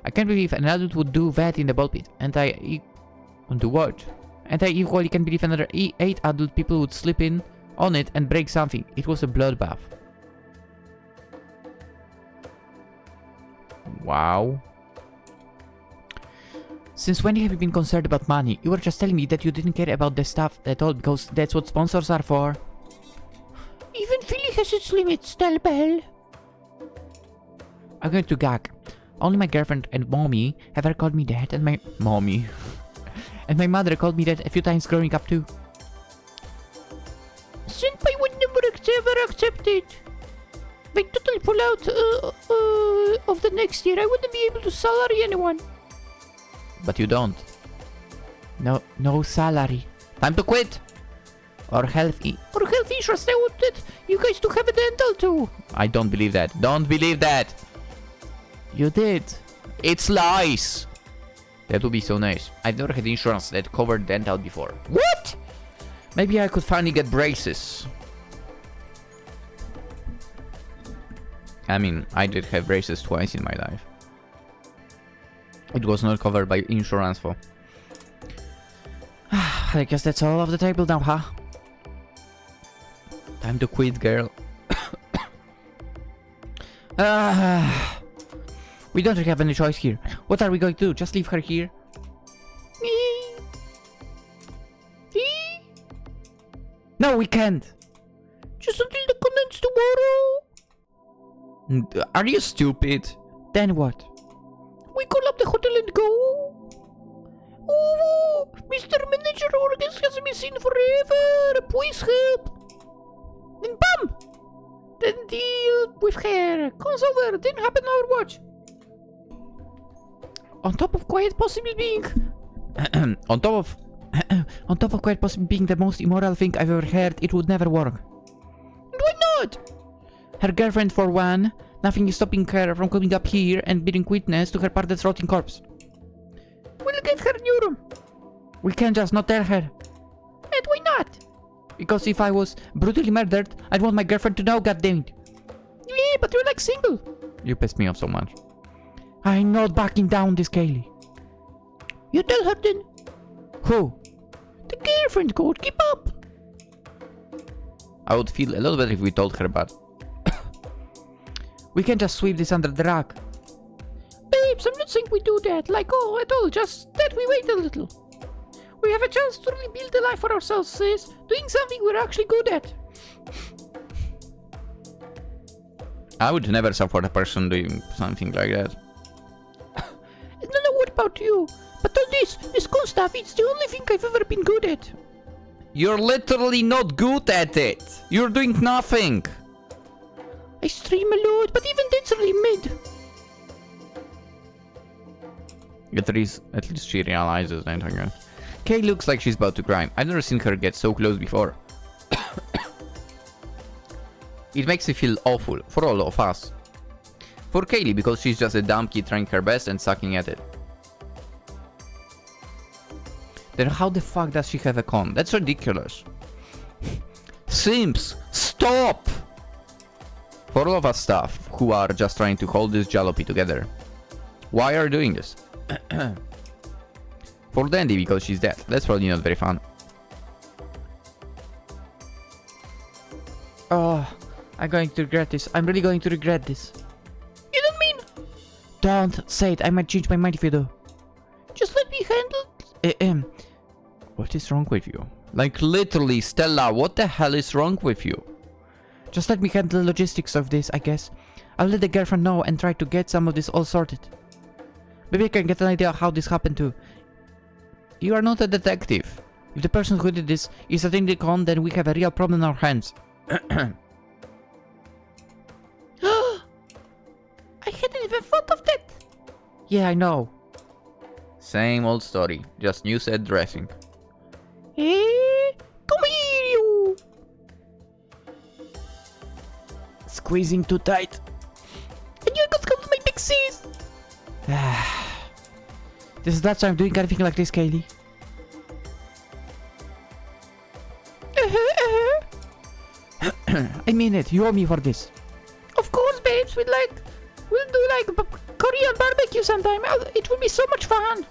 I can't believe an adult would do that in the ball pit. And do what? And I equally can't believe another 8 adult people would slip in on it and break something. It was a bloodbath. Wow. Since when have you been concerned about money? You were just telling me that you didn't care about the stuff at all because that's what sponsors are for. Even Philly has its limits, Stella Bell. I'm going to gag. Only my girlfriend and mommy ever called me that, and my mommy and my mother called me that a few times growing up too. Senpai would never ever accept it. If I totally pull out of the next year, I wouldn't be able to salary anyone. But you don't. No salary. Time to quit! Or health insurance. I wanted you guys to have a dental too. I don't believe that. Don't believe that! You did. It's lies! That would be so nice. I've never had insurance that covered dental before. What? Maybe I could finally get braces. I mean, I did have braces twice in my life. It was not covered by insurance for. I guess that's all off the table now, huh? Time to quit, girl. We don't really have any choice here. What are we going to do? Just leave her here? No, we can't. Just until the condensed tomorrow. Are you stupid? Then what? We call up the hotel and go. Oh, Mr. Manager Organs has been seen forever. Please help. Then bam! Then deal with her. Comes over. Didn't happen on our watch. On top of quiet possibly being On top of quiet possibly being the most immoral thing I've ever heard, it would never work. And why not? Her girlfriend for one. Nothing is stopping her from coming up here and bearing witness to her partner's rotting corpse. We'll get her a new room. We can't just not tell her. And why not? Because if I was brutally murdered, I'd want my girlfriend to know, goddammit. Yeah, but you're like single. You pissed me off so much. I'm not backing down this Kaylee. You tell her then. Who? The girlfriend code, keep up. I would feel a little better if we told her, but we can just sweep this under the rug. Babes, I'm not saying we do that, like, oh, at all, just that we wait a little. We have a chance to really build a life for ourselves, sis. Doing something we're actually good at. I would never support a person doing something like that. No, what about you? But all this cool stuff, it's the only thing I've ever been good at. You're literally not good at it. You're doing nothing. I stream a lot, but even that's really mid. At least she realizes that, I guess. Kay looks like she's about to cry. I've never seen her get so close before. It makes me feel awful for all of us. For Kaylee, because she's just a dumb kid trying her best and sucking at it. Then how the fuck does she have a con? That's ridiculous. Simps, stop! For all of us stuff who are just trying to hold this jalopy together. Why are you doing this? For Dandy, because she's dead. That's probably not very fun. Oh, I'm going to regret this. I'm really going to regret this. You don't mean Don't say it. I might change my mind if you do. Just let me handle... What is wrong with you? Like, literally, Stella, what the hell is wrong with you? Just let me handle the logistics of this, I guess. I'll let the girlfriend know and try to get some of this all sorted. Maybe I can get an idea how this happened too. You are not a detective. If the person who did this is a thing con, then we have a real problem in our hands. I hadn't even thought of that. Yeah, I know. Same old story, just new set dressing. Come here, you! Squeezing too tight. And you're gonna come to my big sis! This is that time I'm doing anything like this, Kaylee. I mean it, you owe me for this. Of course, babes, we'll do like Korean barbecue sometime. It will be so much fun.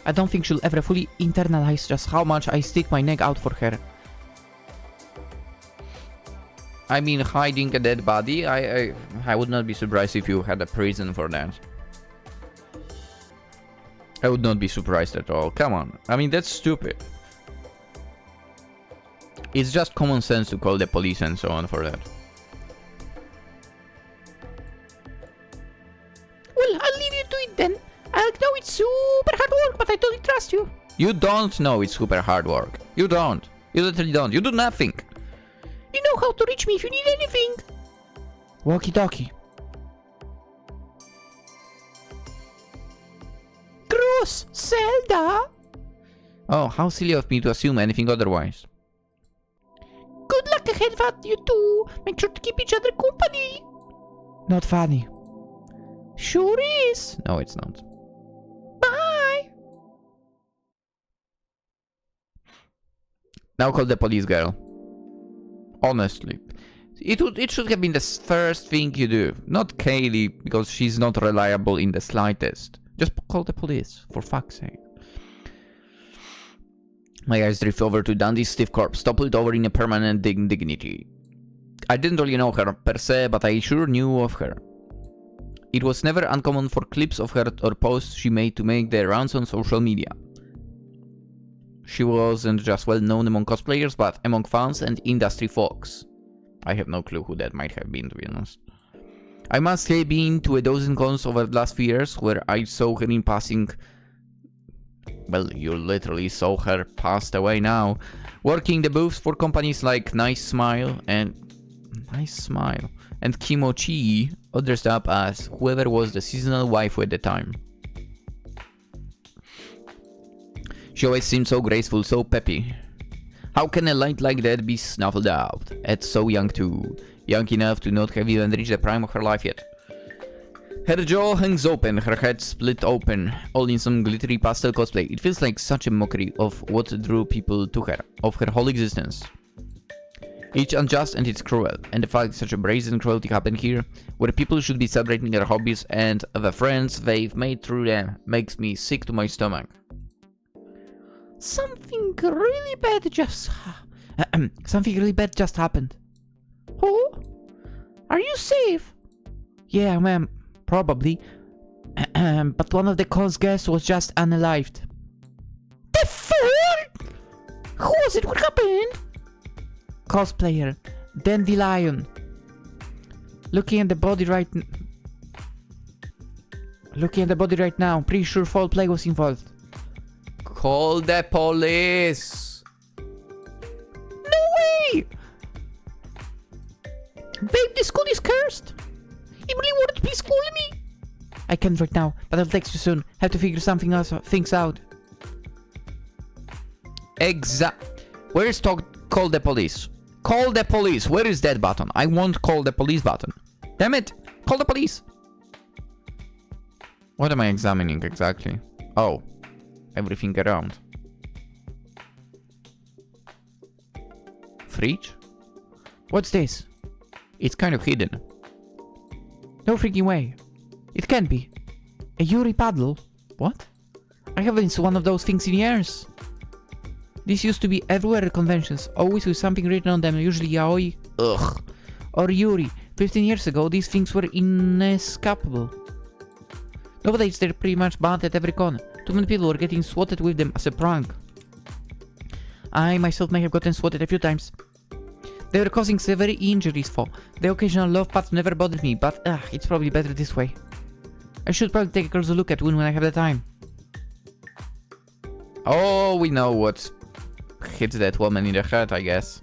I don't think she'll ever fully internalize just how much I stick my neck out for her. I mean, hiding a dead body, I would not be surprised if you had a prison for that. I would not be surprised at all. Come on. I mean, that's stupid. It's just common sense to call the police and so on for that. Well, I'll leave you to it then. I know it's super hard work, but I totally trust you. You don't know it's super hard work. You don't. You literally don't. You do nothing. You know how to reach me if you need anything. Walkie talkie. Gross, Zelda. Oh, how silly of me to assume anything otherwise. Good luck ahead, what you two. Make sure to keep each other company. Not funny. Sure is. No, it's not. Bye. Now call the police, girl. Honestly. It should have been the first thing you do. Not Kaylee, because she's not reliable in the slightest. Just call the police, for fuck's sake. My eyes drift over to Dandy's stiff corpse, toppled over in a permanent dignity. I didn't really know her per se, but I sure knew of her. It was never uncommon for clips of her or posts she made to make their rounds on social media. She wasn't just well known among cosplayers, but among fans and industry folks. I have no clue who that might have been, to be honest. I must have been to a dozen cons over the last few years where I saw her in passing. Well, you literally saw her passed away now, working the booths for companies like Nice Smile and Kimochi, or dressed up as whoever was the seasonal waifu at the time. She always seemed so graceful, so peppy. How can a light like that be snuffled out? At so young too. Young enough to not have even reached the prime of her life yet. Her jaw hangs open, her head split open, all in some glittery pastel cosplay. It feels like such a mockery of what drew people to her, of her whole existence. It's unjust and it's cruel, and the fact such a brazen cruelty happened here, where people should be celebrating their hobbies and the friends they've made through them, makes me sick to my stomach. Something really bad just happened. Who? Are you safe? Yeah, ma'am. Probably. But one of the con's guests was just unalived. The fool! Who was it? What happened? Cosplayer. Dandelion. Looking at the body right now. Pretty sure foul play was involved. Call the police! No way! Babe, this school is cursed. You really wanted to please call me? I can't right now, but I'll text you soon. Have to figure things out. Where's call the police? Call the police! Where is that button? I want call the police button. Damn it! Call the police! What am I examining exactly? Oh. Everything around. Fridge? What's this? It's kind of hidden. No freaking way. It can't be. A Yuri Paddle? What? I haven't seen one of those things in years. This used to be everywhere at conventions, always with something written on them, usually yaoi. Ugh. Or Yuri. 15 years ago, these things were inescapable. Nowadays, they're pretty much banned at every corner. Too many people were getting swatted with them as a prank. I myself may have gotten swatted a few times. They were causing severe injuries for. The occasional love pat never bothered me, but it's probably better this way. I should probably take a closer look at one when I have the time. Oh, we know what hits that woman in the head, I guess.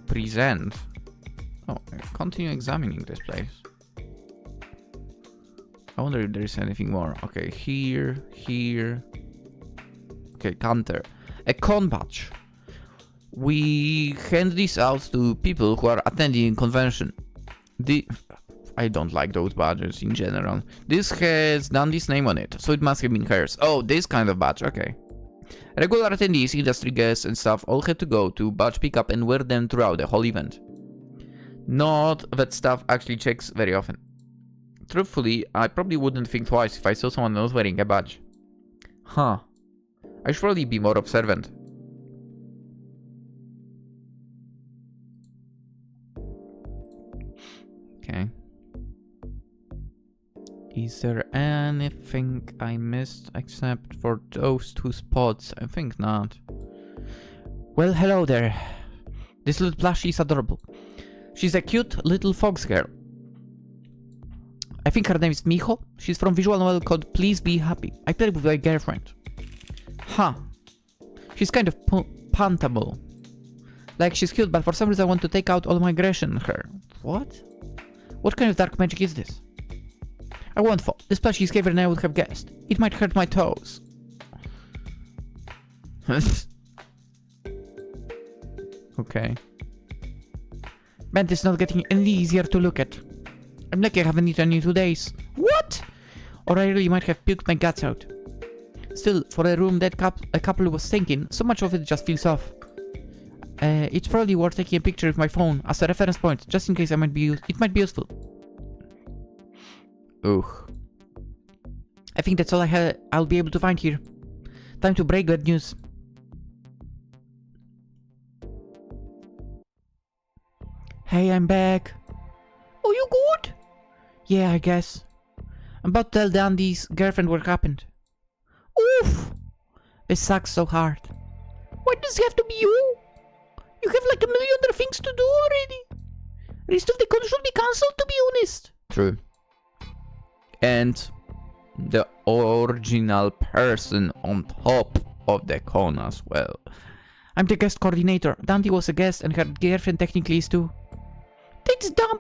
Present. Oh, continue examining this place. I wonder if there's anything more. Okay, here. Okay, counter. A con badge. We hand this out to people who are attending convention. I don't like those badges in general. This has Dandy's name on it, so it must have been hers. Oh, this kind of badge, okay. Regular attendees, industry guests and stuff all had to go to badge pickup and wear them throughout the whole event. Not that stuff actually checks very often. Truthfully, I probably wouldn't think twice if I saw someone else wearing a badge. Huh. I should probably be more observant. Okay. Is there anything I missed except for those two spots? I think not. Well, hello there. This little plushie is adorable. She's a cute little fox girl. I think her name is Miho. She's from visual novel called Please Be Happy. I played with my girlfriend. Huh. She's kind of puntable. Like, she's cute, but for some reason I want to take out all my aggression on her. What? What kind of dark magic is this? I won't fall. This plushie is heavier than I would have guessed. It might hurt my toes. Okay. Man, this is not getting any easier to look at. I'm lucky I haven't eaten in 2 days. What? Or I really might have puked my guts out. Still, for a room that a couple was thinking, so much of it just feels off. It's probably worth taking a picture with my phone as a reference point, just in case it might be useful. Ugh. I think that's all I'll be able to find here. Time to break bad news. Hey, I'm back. Oh, you good? Yeah, I guess. I'm about to tell Dandy's girlfriend what happened. Oof! This sucks so hard. Why does it have to be you? You have like a million other things to do already. The rest of the con should be cancelled, to be honest. True. And the original person on top of the con as well. I'm the guest coordinator. Dandy was a guest and her girlfriend technically is too. That's dumb.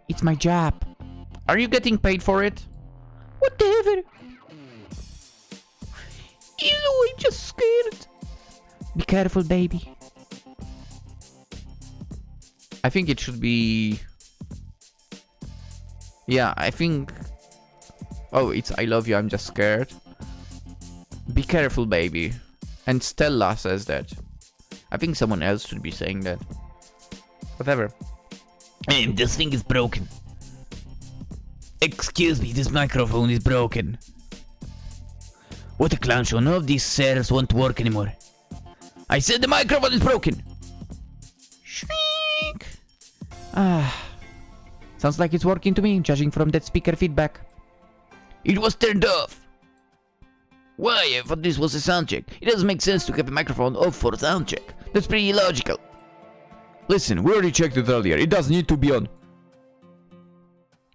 It's my job. Are you getting paid for it? Whatever. Ew, I'm just scared. Be careful, baby. I think it should be... Yeah, I think... Oh, it's I love you, I'm just scared. Be careful, baby. And Stella says that. I think someone else should be saying that. Whatever. This thing is broken. Excuse me, this microphone is broken. What a clown show. None of these servers won't work anymore. I said the microphone is broken. Shriek. Sounds like it's working to me, judging from that speaker feedback. It was turned off. Why? I thought this was a sound check. It doesn't make sense to have a microphone off for a sound check. That's pretty illogical. Listen, we already checked it earlier. It doesn't need to be on.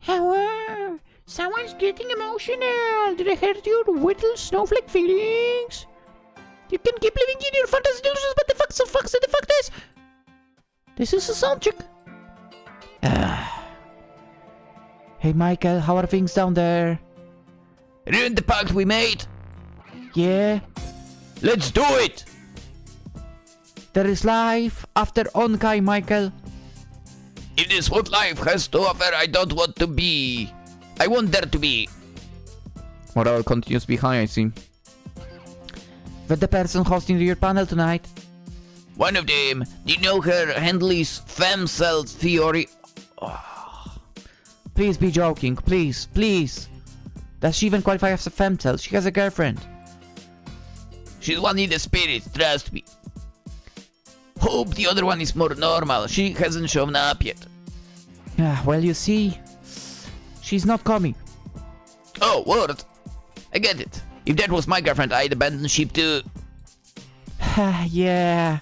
Hello? Someone's getting emotional. Did I hurt your little snowflake feelings? You can keep living in your fantasy delusions, but the facts are facts, and the fact is... This is a sound check. Hey, Michael, how are things down there? Ruined the pact we made? Yeah. Let's do it! There is life after Onkai, Michael. If this is what life has to offer, I don't want to be. I want there to be. Morale continues behind, I see. But the person hosting your panel tonight. One of them. Do you know her handle is femcell theory? Oh. Please be joking, please, please. Does she even qualify as a femcell? She has a girlfriend. She's one in the spirit, trust me. hope the other one is more normal. She hasn't shown up yet. Well, you see, she's not coming. Oh, word. I get it. If that was my girlfriend, I'd abandon ship too. Yeah.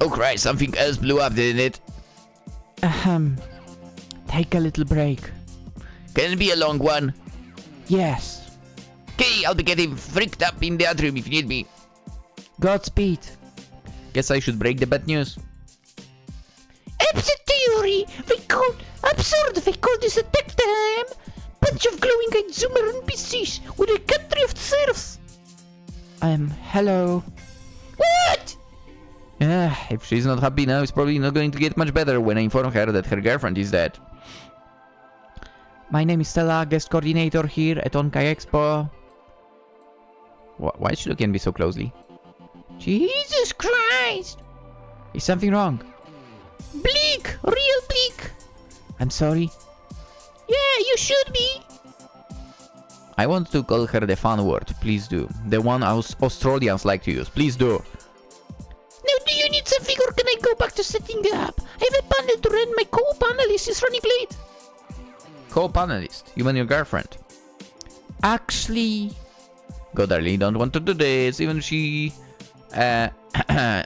Oh Christ, something else blew up, didn't it? Take a little break. Can it be a long one? Yes. Okay, I'll be getting freaked up in the atrium if you need me. Godspeed. Guess I should break the bad news. Absurd theory! Absurd! We call this a tech time! Bunch of glowing-eyed zoomer NPCs with a country of serfs! Hello. What? If she's not happy now, it's probably not going to get much better when I inform her that her girlfriend is dead. My name is Stella, guest coordinator here at Onkai Expo. Why is she looking at me so closely? Jesus Christ! Is something wrong? Bleak! Real bleak! I'm sorry. Yeah, you should be! I want to call her the fun word, please do. The one Australians like to use, please do. Now, do you need something or can I go back to setting up? I have a panel to run, my co-panelist is running late. Co-panelist, you and your girlfriend. Actually... God, I really don't want to do this, even she...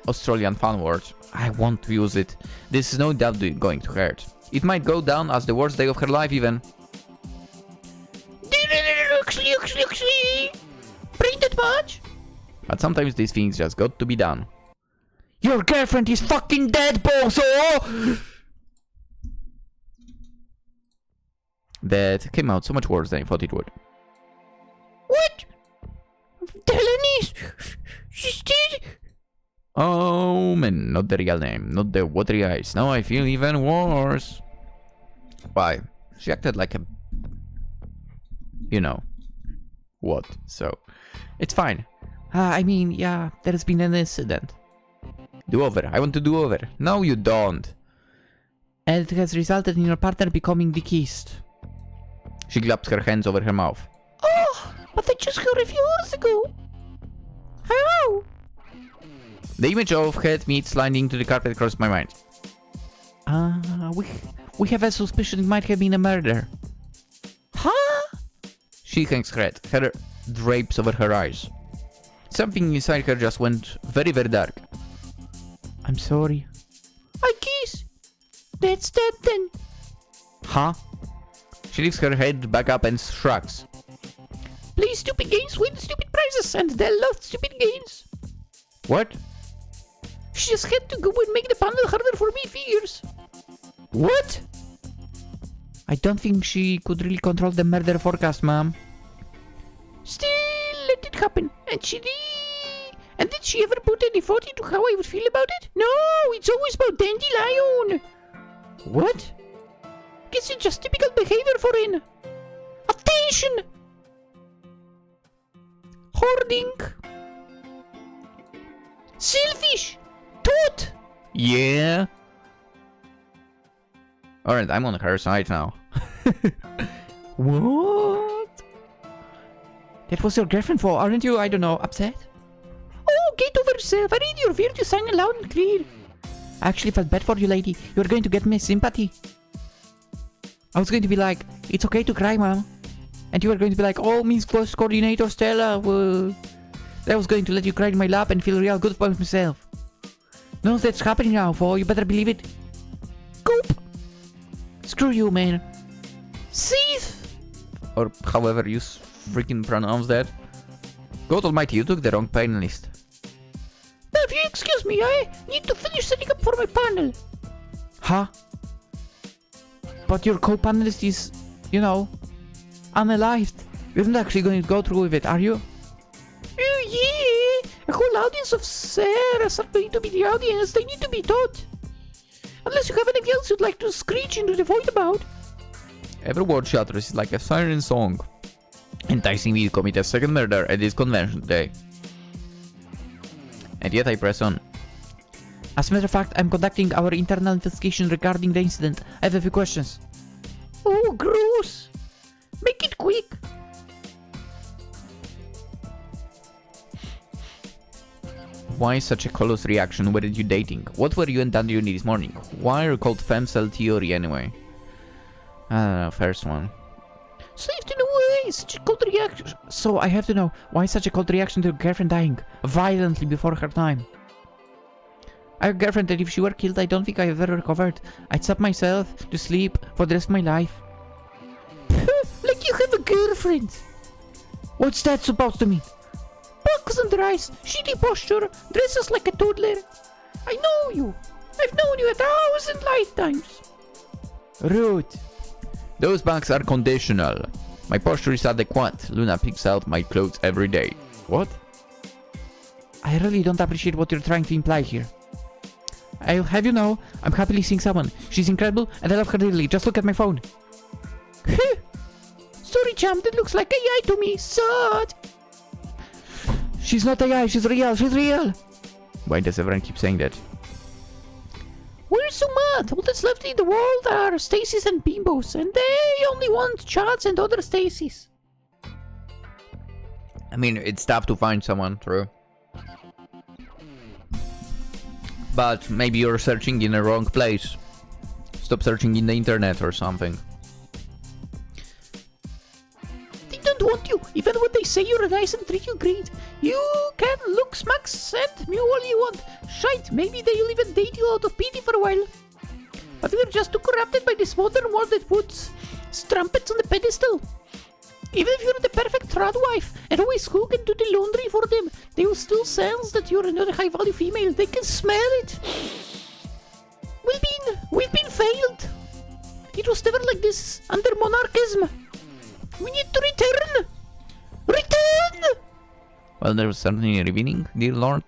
Australian fun word. I want to use it. This is no doubt going to hurt. It might go down as the worst day of her life even. Actually, brain that much? But sometimes these things just got to be done. Your girlfriend is fucking dead, bozo! That came out so much worse than I thought it would. What? Delaney's... She's dead? Oh man, not the real name, not the watery eyes. Now I feel even worse. Why? She acted like a... You know. What? So, it's fine. I mean, yeah, there's been an incident. Do over. I want to do over. No, you don't. And it has resulted in your partner becoming deceased. She claps her hands over her mouth. Oh, but I just heard a few hours ago. Hello? The image of head meat sliding to the carpet crossed my mind. We have a suspicion it might have been a murder. Huh? She hangs her head. Her drapes over her eyes. Something inside her just went very, very dark. I'm sorry. I guess that's that then. Huh? She lifts her head back up and shrugs. Play stupid games, win stupid prizes, and they love stupid games. What? She just had to go and make the panel harder for me figures. What? I don't think she could really control the murder forecast, ma'am. Still, let it happen. And did she ever put any thought into how I would feel about it? No, it's always about dandelion. What? Guess it's just typical behavior for an... Attention! Hoarding. Selfish. Toot. Yeah? Alright, I'm on her side now. What? That was your girlfriend for, aren't you, I don't know, upset? Oh, get over yourself. I read your virtue sign loud and clear. I actually felt bad for you, lady. You were going to get me sympathy. I was going to be like, it's okay to cry, mom. And you were going to be like, oh, Miss Close Coordinator Stella. I was going to let you cry in my lap and feel real good about myself. No, that's happening now, for you better believe it. Goop. Screw you, man. Thief. Or however you freaking pronounce that. God almighty, you took the wrong panelist. Now, if you excuse me, I need to finish setting up for my panel. Huh? But your co-panelist is, you know, unalived. You're not actually going to go through with it, are you? Oh yeah! A whole audience of Sarahs are going to be the audience. They need to be taught. Unless you have anything else you'd like to screech into the void about. Every word she utters is like a siren song, enticing me to commit a second murder at this convention today. And yet I press on. As a matter of fact, I'm conducting our internal investigation regarding the incident. I have a few questions. Oh, gross! Make it quick! Why such a close reaction? Were you dating? What were you and Dan doing this morning? Why are you called femcel theory anyway? First one. So I have to know why such a cold reaction. So I have to know why such a cold reaction to your girlfriend dying violently before her time. I have a girlfriend that if she were killed, I don't think I have ever recovered. I'd stop myself to sleep for the rest of my life. Like you have a girlfriend. What's that supposed to mean? Bugs under eyes, shitty posture, dresses like a toddler. I know you. I've known you 1,000 lifetimes. Rude. Those bugs are conditional. My posture is adequate. Luna picks out my clothes every day. What? I really don't appreciate what you're trying to imply here. I'll have you know, I'm happily seeing someone. She's incredible and I love her dearly. Just look at my phone. Sorry, champ, that looks like AI to me. Sad. She's not AI, she's real, she's real. Why does everyone keep saying that? We're so mad. All that's left in the world are Stasis and Bimbos, and they only want chats and other Stasis. I mean, it's tough to find someone, true. But maybe you're searching in the wrong place. Stop searching in the internet or something. They don't want you, even when they say you're nice and treat you great. You can look, smack, and mew all you want. Shite, maybe they'll even date you out of pity for a while. But we're just too corrupted by this modern world that puts strumpets on the pedestal. Even if you're the perfect trad wife and always cook and do the laundry for them, they will still sense that you're another high-value female. They can smell it. We've been failed. It was never like this under monarchism. We need to return. Return! Well, there was certainly revealing, dear lord.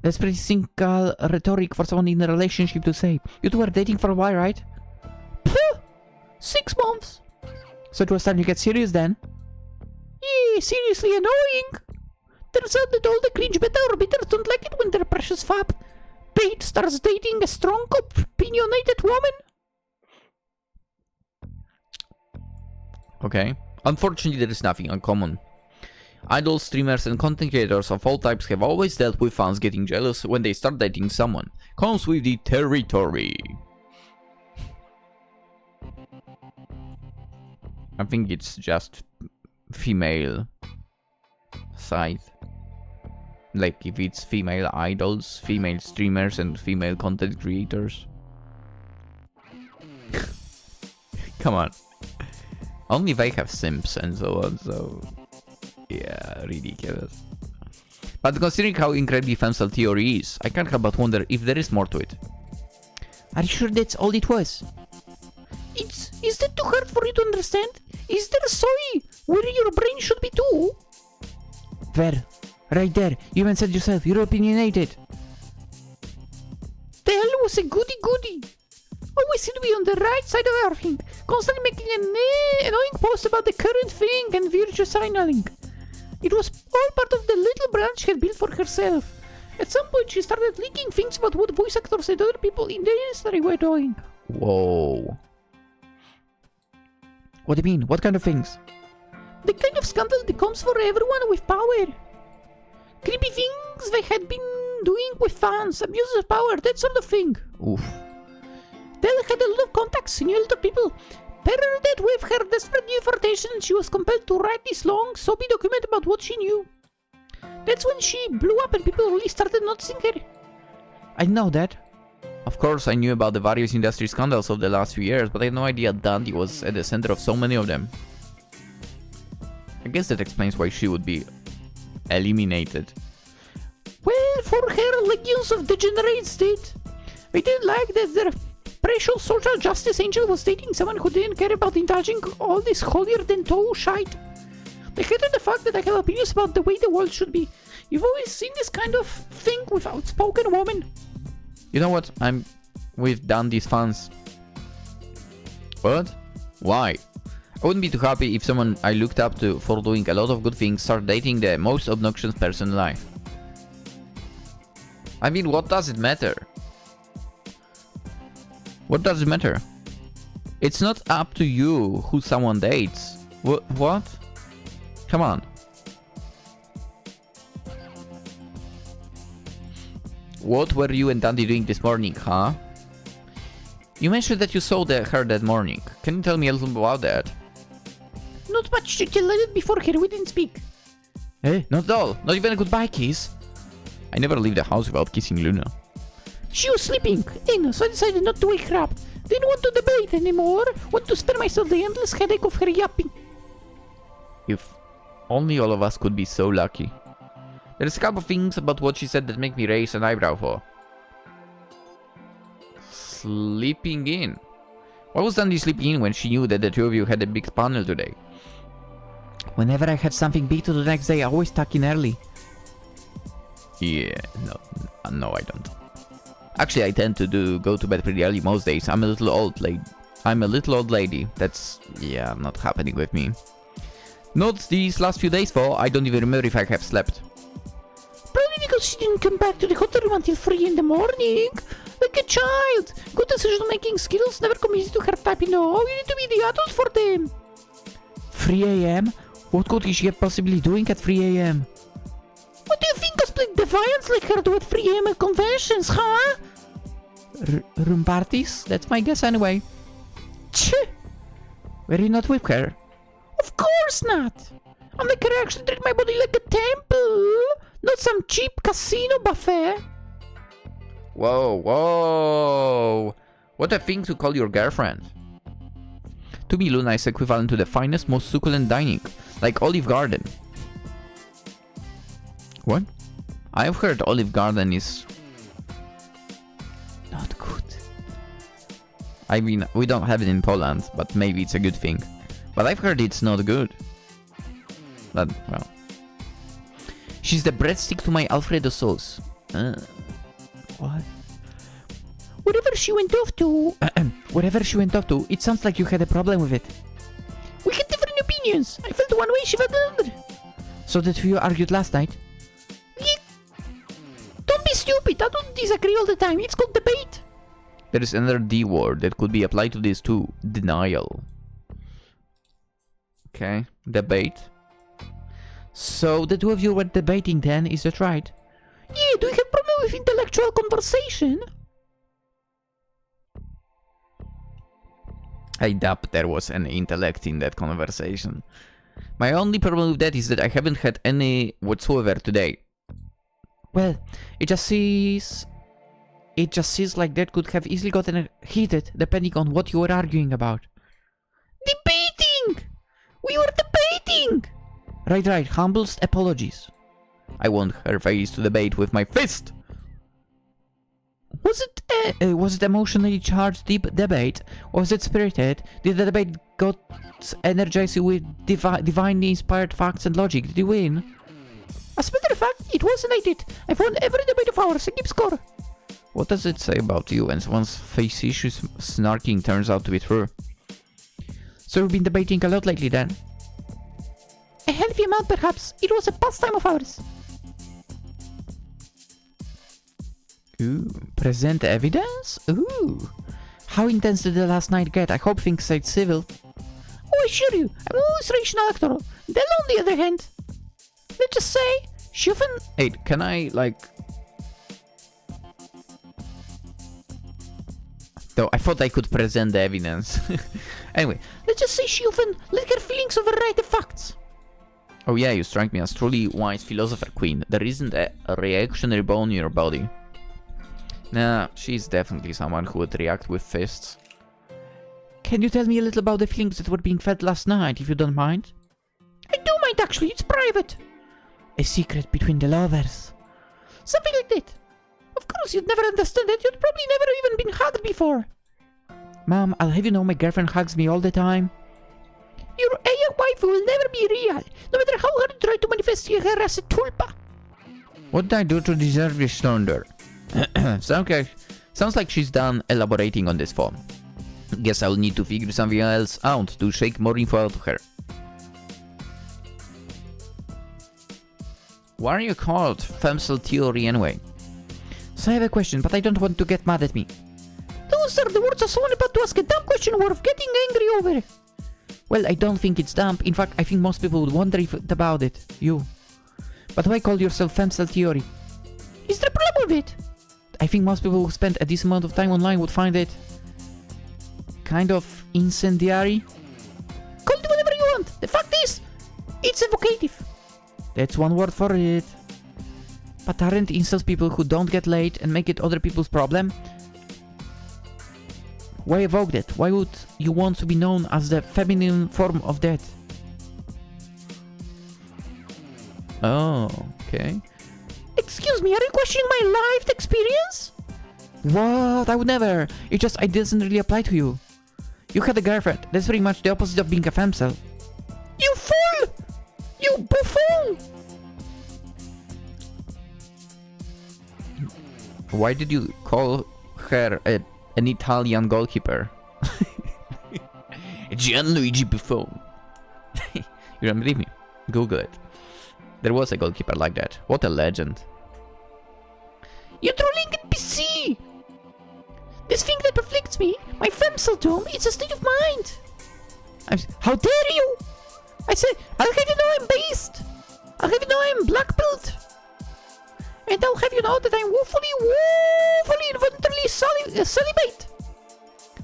That's pretty cynical rhetoric for someone in a relationship to say. You two were dating for a while, right? Phew! 6 months. So it was time to get serious then? Yeah, seriously annoying. Turns out that all the cringe beta orbiters don't like it when their precious fab bait starts dating a strong, opinionated woman. Okay. Unfortunately, there is nothing uncommon. Idols, streamers, and content creators of all types have always dealt with fans getting jealous when they start dating someone. Comes with the territory. I think it's just female side. Like if it's female idols, female streamers, and female content creators. Come on. Only they have simps and so on, so... yeah, ridiculous. But considering how incredibly femcel theory is, I can't help but wonder if there is more to it. Are you sure that's all it was? Is that too hard for you to understand? Is there a soy where your brain should be too? There. Right there. You even said yourself, you're opinionated. The hell was a goody-goody? Always seem to be on the right side of everything, constantly making an annoying post about the current thing and virtue signaling. It was all part of the little brand she had built for herself. At some point she started leaking things about what voice actors and other people in the industry were doing. Whoa. What do you mean? What kind of things? The kind of scandal that comes for everyone with power. Creepy things they had been doing with fans, abuse of power, that sort of thing. Oof. Stella had a lot of contacts, knew a lot of people. Paired that with her desperate new flirtation, she was compelled to write this long, soapy document about what she knew. That's when she blew up and people really started noticing her. I know that. Of course, I knew about the various industry scandals of the last few years, but I had no idea Dandy was at the center of so many of them. I guess that explains why she would be eliminated. Well, for her, legions of degenerates did. They didn't like that their precious social justice angel was dating someone who didn't care about indulging all this holier-than-thou shite. They hated the fact that I have opinions about the way the world should be. You've always seen this kind of thing with outspoken women. You know what? I'm with Dandy's fans. What? Why? I wouldn't be too happy if someone I looked up to for doing a lot of good things started dating the most obnoxious person alive. I mean, what does it matter? What does it matter? It's not up to you who someone dates. What? Come on. What were you and Dandy doing this morning, huh? You mentioned that you saw her that morning. Can you tell me a little about that? Not much to tell. I did before her. We didn't speak. Eh? Not at all. Not even a goodbye kiss. I never leave the house without kissing Luna. She was sleeping in, so I decided not to wake her up. Didn't want to debate anymore. Want to spare myself the endless headache of her yapping. If only all of us could be so lucky. There's a couple of things about what she said that make me raise an eyebrow for. Sleeping in. Why was Dandy sleeping in when she knew that the two of you had a big panel today? Whenever I had something big to do the next day, I always tuck in early. Yeah, no, I don't. Actually, I tend to go to bed pretty early most days. I'm a little old lady. That's, yeah, not happening with me. Not these last few days, though. I don't even remember if I have slept. Probably because she didn't come back to the hotel room until 3 in the morning. Like a child. Good decision-making skills never come easy to her type, you know. You need to be the adult for them. 3 a.m.? What could she possibly doing at 3 a.m.? What do you think cosplaying Defiance like her do at 3 a.m. at conventions, huh? Room parties? That's my guess anyway. Tch! Were you not with her? Of course not! I'm like her, actually treat my body like a temple, not some cheap casino buffet. Whoa. What a thing to call your girlfriend. To me, Luna is equivalent to the finest, most succulent dining, like Olive Garden. What? I've heard Olive Garden is not good. I mean, we don't have it in Poland, but maybe it's a good thing. But I've heard it's not good. But, well. She's the breadstick to my Alfredo sauce. What? Whatever she went off to, it sounds like you had a problem with it. We had different opinions. I felt one way, she felt another. So the two of you argued last night? Don't be stupid. I don't disagree all the time. It's called debate. There is another D word that could be applied to this too. Denial. Okay, debate. So the two of you were debating then, is that right? Yeah, do you have problem with intellectual conversation? I doubt there was any intellect in that conversation. My only problem with that is that I haven't had any whatsoever today. Well, it just seems like that could have easily gotten heated depending on what you were arguing about. Debating! We were debating! Right, humblest apologies. I want her face to debate with my fist! Was it emotionally charged deep debate? Or was it spirited? Did the debate got energized you with divinely inspired facts and logic? Did you win? As a matter of fact, it was and I did. I've won every debate of ours. I keep score. What does it say about you when someone's facetious snarking turns out to be true? So you've been debating a lot lately then? A healthy amount perhaps. It was a pastime of ours. Ooh. Present evidence? Ooh. How intense did the last night get? I hope things stayed civil. Oh, I assure you, I'm always rational actor. Della on the other hand. Let's just say, she often... Hey, can I, like... Though I thought I could present the evidence. Anyway. Let's just say she often let her feelings override the facts. Oh yeah, you strike me as truly wise philosopher queen. There isn't a reactionary bone in your body. Nah, she's definitely someone who would react with fists. Can you tell me a little about the feelings that were being felt last night, if you don't mind? I do mind, actually. It's private. A secret between the lovers. Something like that. Of course, you'd never understand it. You'd probably never even been hugged before. Mom, I'll have you know my girlfriend hugs me all the time. Your wife will never be real, no matter how hard you try to manifest her as a tulpa. What did I do to deserve this thunder? Sounds like she's done elaborating on this form. Guess I'll need to figure something else out to shake more info out of her. Why are you called Femcel Theory anyway? So I have a question, but I don't want to get mad at me. Those are the words of someone about to ask a dumb question worth getting angry over. Well, I don't think it's dumb. In fact, I think most people would wonder about it. You. But why call yourself Femcel Theory? Is there a problem with it? I think most people who spend a decent amount of time online would find it kind of incendiary. Call it whatever you want. The fact is, it's evocative. That's one word for it. But aren't incels people who don't get laid and make it other people's problem? Why evoke that? Why would you want to be known as the feminine form of that? Oh, okay. Excuse me, are you questioning my lived experience? What? I would never. It doesn't really apply to you. You had a girlfriend. That's pretty much the opposite of being a femcel. You fool! You buffoon! Why did you call her an Italian goalkeeper? Gianluigi Buffon. You don't believe me? Google it. There was a goalkeeper like that. What a legend. You're trolling NPC! This thing that afflicts me, my femcel dome, it's a state of mind. How dare you! I say, I'll have you know I'm based. I'll have you know I'm black belt. And I'll have you know that I'm woefully involuntarily celibate.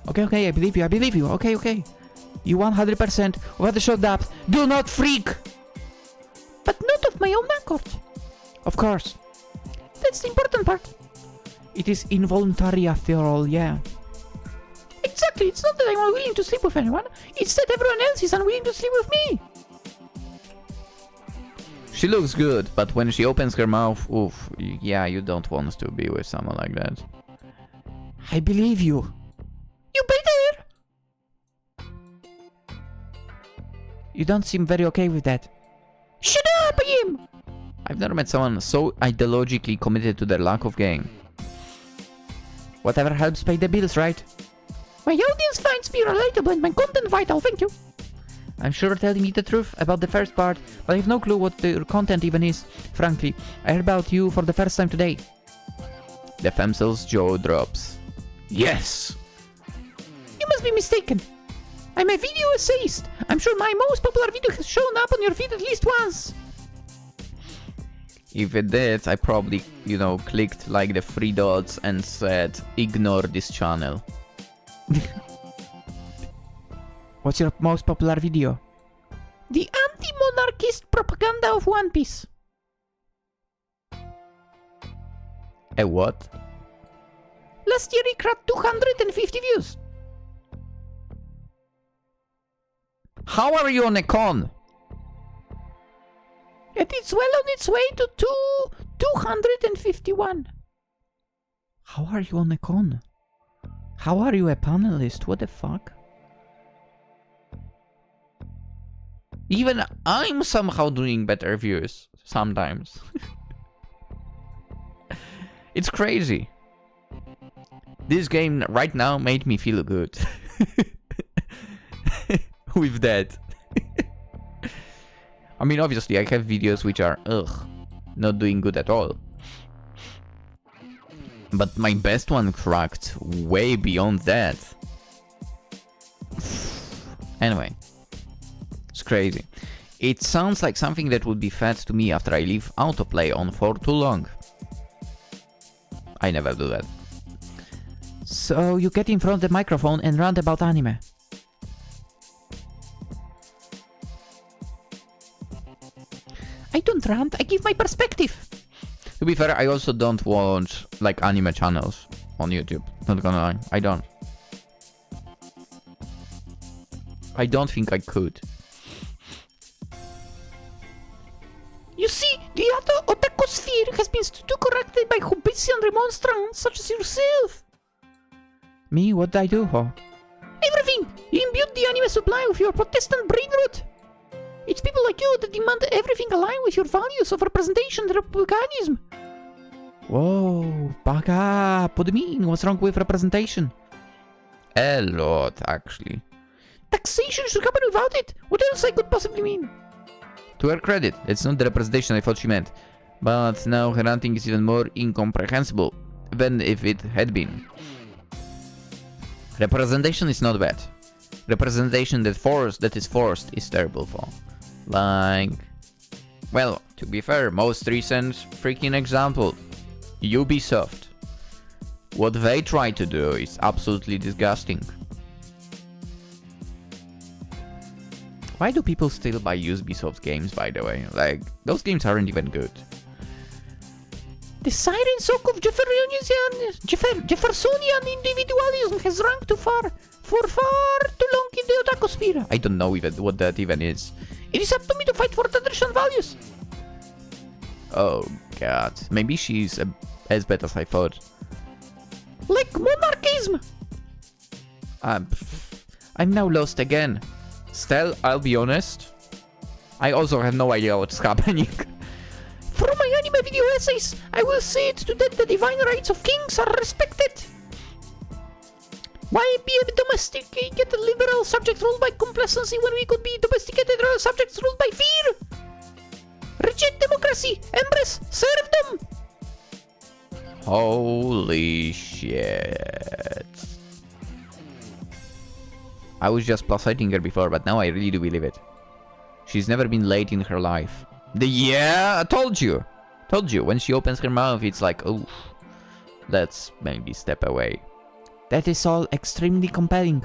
Okay, I believe you. Okay. You 100% without the shot up. Do not freak! But not of my own accord. Of course. That's the important part. It is involuntary after all, yeah. Exactly, it's not that I'm unwilling to sleep with anyone. It's that everyone else is unwilling to sleep with me. She looks good, but when she opens her mouth, oof, yeah, you don't want to be with someone like that. I believe you. You better! You don't seem very okay with that. Shut up, I am! I've never met someone so ideologically committed to their lack of game. Whatever helps pay the bills, right? My audience finds me relatable and my content vital, thank you. I'm sure telling me the truth about the first part, but I have no clue what the content even is. Frankly, I heard about you for the first time today. The femcel's jaw drops. Yes! You must be mistaken. I'm a video essayist. I'm sure my most popular video has shown up on your feed at least once. If it did, I probably, clicked like the 3 dots and said, ignore this channel. What's your most popular video? The anti-monarchist propaganda of One Piece. A what? Last year it cracked 250 views. How are you on a con? And it's well on its way to 251. How are you on a con? How are you a panelist? What the fuck? Even I'm somehow doing better views sometimes. It's crazy. This game right now made me feel good. With that. I mean, obviously, I have videos which are, not doing good at all. But my best one cracked way beyond that. Anyway. It's crazy. It sounds like something that would be fed to me after I leave autoplay on for too long. I never do that. So you get in front of the microphone and rant about anime. I don't rant, I give my perspective. To be fair, I also don't watch like anime channels on YouTube. Not gonna lie, I don't. I don't think I could. You see, the otakosphere has been too corrected by Hobbesian remonstrants such as yourself. Me? What did I do, huh? Everything! You imbued the anime supply with your Protestant brain rot. It's people like you that demand everything align with your values of representation and republicanism. Whoa, back up. What do you mean? What's wrong with representation? A lot, actually. Taxation should happen without it. What else I could possibly mean? To her credit, it's not the representation I thought she meant. But now her ranting is even more incomprehensible than if it had been. Representation is not bad. Representation that is forced is terrible for. Like... Well, to be fair, most recent freaking example. Ubisoft. What they try to do is absolutely disgusting. Why do people still buy used Ubisoft games, by the way? Like, those games aren't even good. The siren song of Jeffersonian individualism has rung too far, for far too long in the otakosphere. I don't know even what that even is. It is up to me to fight for traditional values. Oh god, maybe she's as bad as I thought. Like monarchism. I'm now lost again. Stella, I'll be honest, I also have no idea what's happening. From my anime video essays, I will say it to that the divine rights of kings are respected. Why be a domesticated liberal subject ruled by complacency when we could be domesticated royal subjects ruled by fear? Reject democracy, embrace serfdom. Holy shit. I was just plus-sighting her before, but now I really do believe it. She's never been late in her life. Yeah, I told you. Told you, when she opens her mouth, it's like, oh, let's maybe step away. That is all extremely compelling.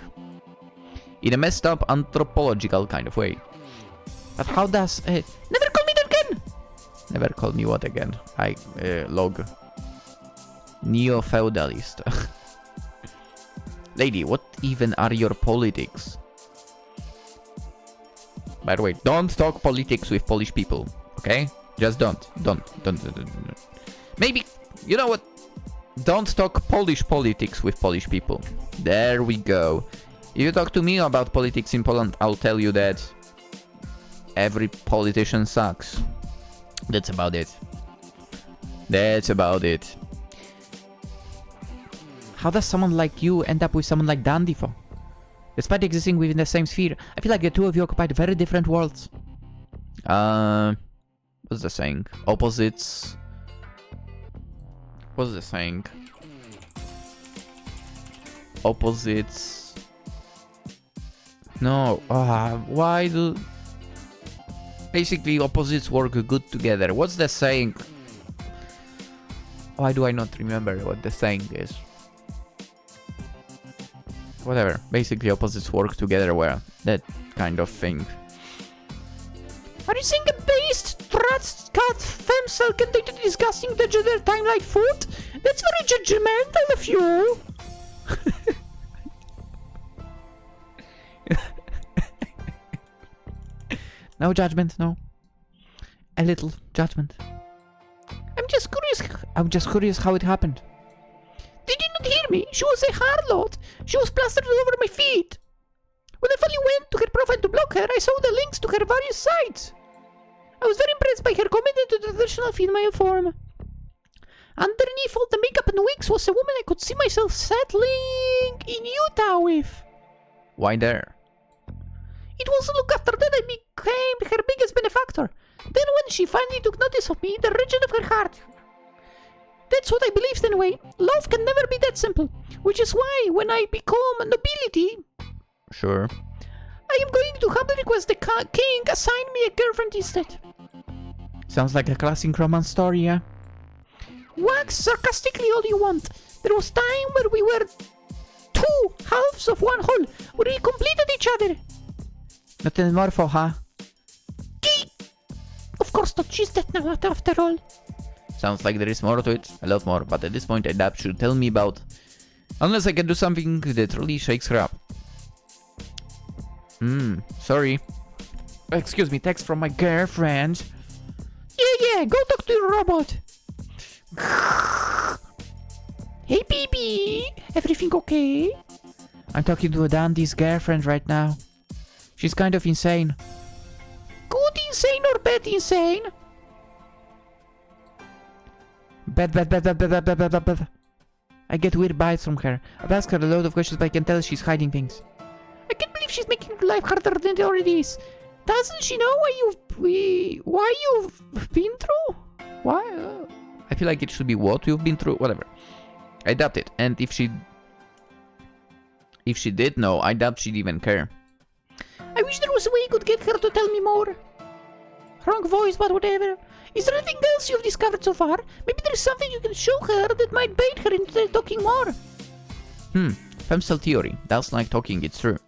In a messed up anthropological kind of way. But how does... never call me that again! Never call me what again? Log. Neo-feudalist. Lady, what even are your politics? By the way, don't talk politics with Polish people, okay? Just don't. Maybe, you know what? Don't talk Polish politics with Polish people. There we go. If you talk to me about politics in Poland, I'll tell you that every politician sucks. That's about it. That's about it. How does someone like you end up with someone like Dandy for? Despite existing within the same sphere, I feel like the two of you occupied very different worlds. What's the saying? Opposites. What's the saying? Opposites. No. Why do... Basically, opposites work good together. What's the saying? Why do I not remember what the saying is? Whatever. Basically, opposites work together well. That kind of thing. Are you saying a based cat femcel can date a disgusting digital time like food? That's very judgmental of you. No judgment, no. A little judgment. I'm just curious how it happened. Did you not hear me? She was a harlot. She was plastered all over my feet. When I finally went to her profile to block her, I saw the links to her various sites. I was very impressed by her commitment to the traditional female form. Underneath all the makeup and wigs was a woman I could see myself settling in Utah with. Why there? It was look after that I became her biggest benefactor. Then when she finally took notice of me, the region of her heart. That's what I believed anyway. Love can never be that simple. Which is why when I become a nobility... Sure. I am going to humbly request the king assign me a girlfriend instead. Sounds like a classic romance story, yeah? Wax sarcastically all you want. There was time where we were two halves of one whole, where we completed each other. Not anymore for her. Of course not, she's dead now after all. Sounds like there is more to it, a lot more, but at this point Adap should tell me about... Unless I can do something that really shakes her up. Sorry. Excuse me, text from my girlfriend. Yeah, go talk to your robot. Hey, baby, everything okay? I'm talking to Dandy's girlfriend right now. She's kind of insane. Good insane or bad insane? Bad. I get weird vibes from her. I've asked her a lot of questions, but I can tell she's hiding things. I can't believe she's making her life harder than it already is. Doesn't she know what you've been through? Why? I feel like it should be what you've been through, whatever. I doubt it, and if she did know, I doubt she'd even care. I wish there was a way you could get her to tell me more. Wrong voice, but whatever. Is there anything else you've discovered so far? Maybe there's something you can show her that might bait her into talking more. Femcel theory. That's like talking, it's true.